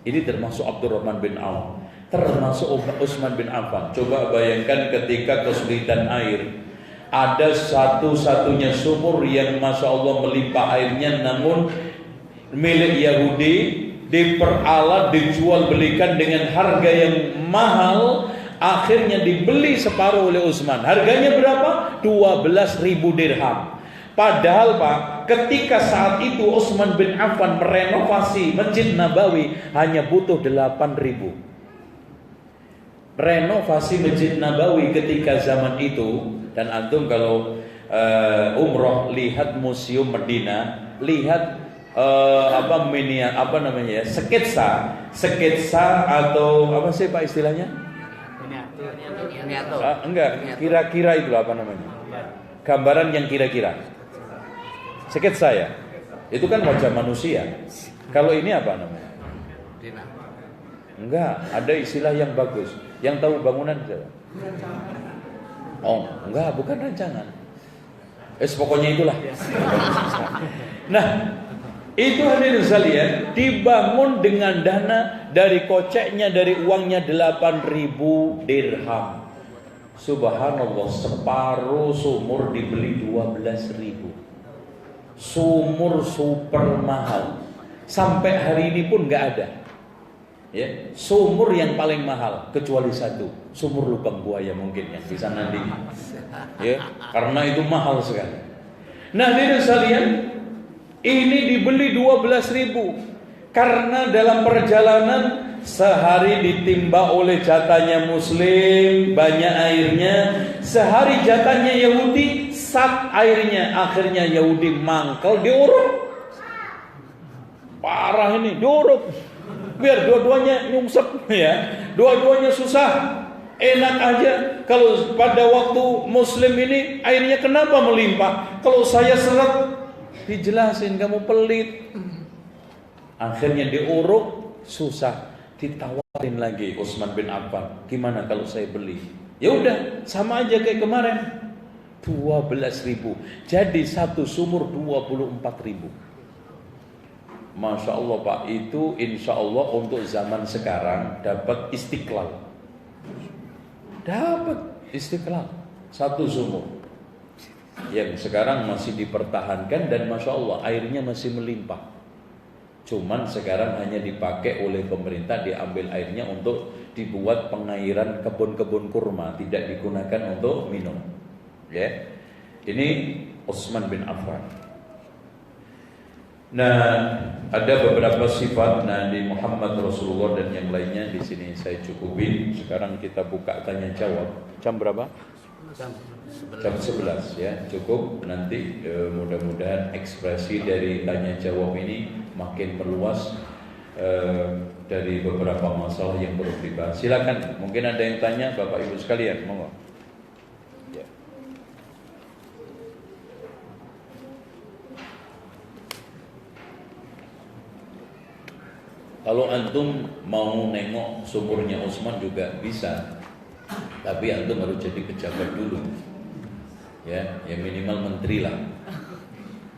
Ini termasuk Abdurrahman bin Auf, termasuk Utsman bin Affan. Coba bayangkan ketika kesulitan air, ada satu-satunya sumur yang masya Allah melimpah airnya, namun milik Yahudi, diperalat, dijual belikan dengan harga yang mahal. Akhirnya dibeli separuh oleh Utsman. Harganya berapa? 12.000 dirham. Padahal, Pak, ketika saat itu Utsman bin Affan merenovasi Masjid Nabawi hanya butuh 8.000. Renovasi Masjid Nabawi ketika zaman itu, dan antum kalau umroh lihat Museum Medina, lihat sketsa atau apa sih Pak istilahnya? Enggak, kira-kira itu apa namanya? Gambaran yang kira-kira. Sketsa ya, itu kan wajah manusia. Kalau ini apa namanya? Enggak, ada istilah yang bagus. Yang tahu bangunan siapa? Oh, enggak, bukan rancangan. Pokoknya itulah. Nah, itu hadirin sekalian, dibangun dengan dana dari koceknya, dari uangnya 8.000 dirham. Subhanallah, separuh sumur dibeli 12.000. Sumur super mahal. Sampai hari ini pun nggak ada. Ya, sumur yang paling mahal kecuali satu, sumur lubang buaya mungkin yang bisa nanti. Ya, karena itu mahal sekali. Nah, hadirin sekalian, ini dibeli 12.000 karena dalam perjalanan sehari ditimba oleh jatahnya Muslim, banyak airnya. Sehari jatahnya Yahudi, sak airnya. Akhirnya Yahudi mangkal, diuruk. Parah ini, diuruk. Biar dua-duanya nyungsep ya. Dua-duanya susah. Enak aja kalau pada waktu muslim ini airnya kenapa melimpah? Kalau saya seret dijelasin kamu pelit. Akhirnya diuruk susah. Ditawarin lagi Utsman bin Affan. Gimana kalau saya beli? Ya udah, sama aja kayak kemarin. 12.000. Jadi satu sumur 24.000. Masya Allah Pak, itu insya Allah untuk zaman sekarang dapat istiqlal. Dapat istiqlal satu sumur yang sekarang masih dipertahankan dan Masya Allah airnya masih melimpah. Cuman sekarang hanya dipakai oleh pemerintah, diambil airnya untuk dibuat pengairan kebun-kebun kurma, tidak digunakan untuk minum. Ya, ini Utsman bin Affan. Nah, ada beberapa sifat Nabi Muhammad Rasulullah dan yang lainnya di sini saya cukupin. Sekarang kita buka tanya jawab. Jam berapa? Jam 11 ya, cukup. Nanti mudah-mudahan ekspresi dari tanya jawab ini makin meluas dari beberapa masalah yang perlu dibahas. Silakan, mungkin ada yang tanya Bapak Ibu sekalian, monggo. Ya. Kalau antum mau nengok sumurnya Utsman juga bisa, tapi antum harus jadi pejabat dulu, ya minimal menteri lah.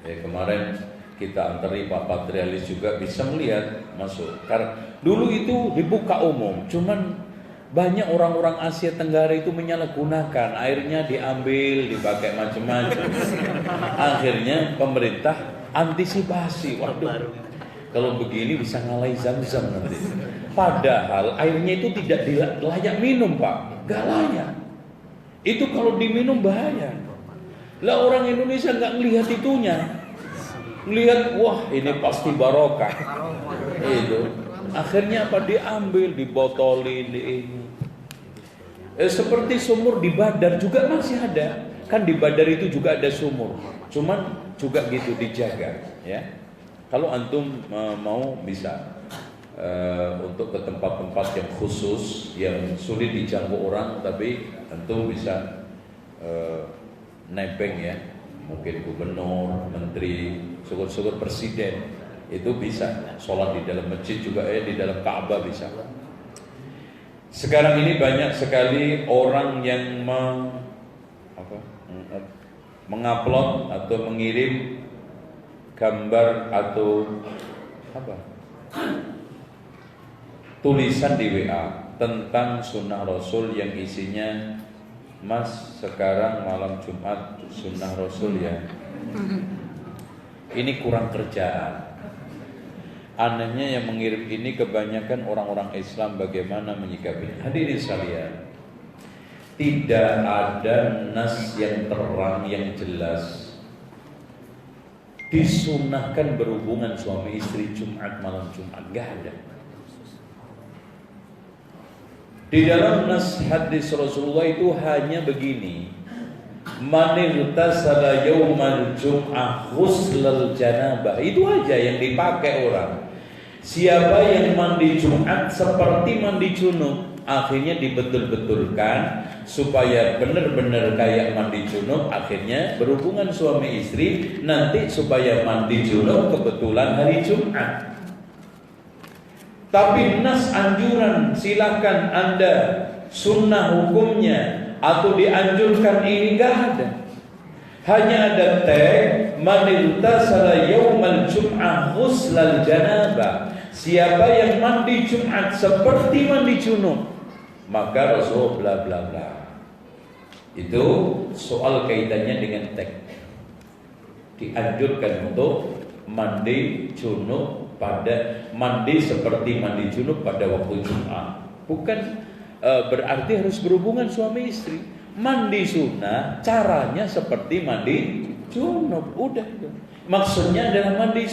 Ya kemarin kita antari Pak Patrialis juga bisa melihat masuk. Karena dulu itu dibuka umum, cuman banyak orang-orang Asia Tenggara itu menyalahgunakan, airnya diambil, dipakai macam-macam. Akhirnya pemerintah antisipasi, waduh. Kalau begini bisa ngalahin Zam-Zam nanti. Padahal airnya itu tidak layak minum Pak, gak layak. Itu kalau diminum bahaya. Lah orang Indonesia nggak melihat itunya, melihat wah ini pasti barokah. Itu akhirnya apa diambil, dibotolin, ini. Seperti sumur di Badar juga masih ada. Kan di Badar itu juga ada sumur, cuman juga gitu dijaga, ya. Kalau antum mau bisa untuk ke tempat-tempat yang khusus yang sulit dijangkau orang, tapi antum bisa nebeng ya, mungkin gubernur, menteri, syukur-syukur presiden itu bisa sholat di dalam masjid juga di dalam Ka'bah bisa. Sekarang ini banyak sekali orang yang mengupload atau mengirim gambar atau tulisan di WA tentang sunnah Rasul yang isinya, Mas sekarang malam Jumat sunnah Rasul ya. Ini kurang kerjaan. Anehnya yang mengirim ini kebanyakan orang-orang Islam, bagaimana menyikapi? Hadirin sekalian, tidak ada nas yang terang yang jelas disunahkan berhubungan suami istri Jumat malam Jumat, gak ada. Di dalam nas hadis Rasulullah itu hanya begini, man igtasala yaumal jum'ah ghuslal janabah, itu aja yang dipakai orang. Siapa yang mandi Jumat seperti mandi junub, akhirnya dibetul-betulkan supaya benar-benar kayak mandi junub. Akhirnya berhubungan suami istri nanti supaya mandi junub kebetulan hari Jumat. Tapi nas anjuran silakan Anda sunnah hukumnya atau dianjurkan ini enggak ada. Hanya ada tag man igtasala yaumal jum'ah ghuslal janabah. Siapa yang mandi Jumat seperti mandi junub, maka Rasul bla bla bla. Itu soal kaitannya dengan teks. Dianjurkan untuk mandi junub mandi seperti mandi junub pada waktu Jumat. Bukan berarti harus berhubungan suami istri. Mandi sunnah caranya seperti mandi junub. Udah itu. Maksudnya adalah mandi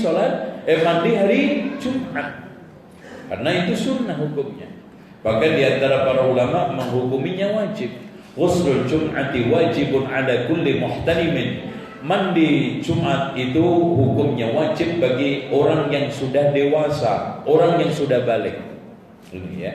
mandi hari Jumat. Karena itu sunnah hukumnya. Bahkan di antara para ulama menghukuminya wajib. Ghuslul Jum'ati wajibun ala kulli muhtalimin Mandi Jumat itu hukumnya wajib bagi orang yang sudah dewasa, orang yang sudah balik. Ini ya.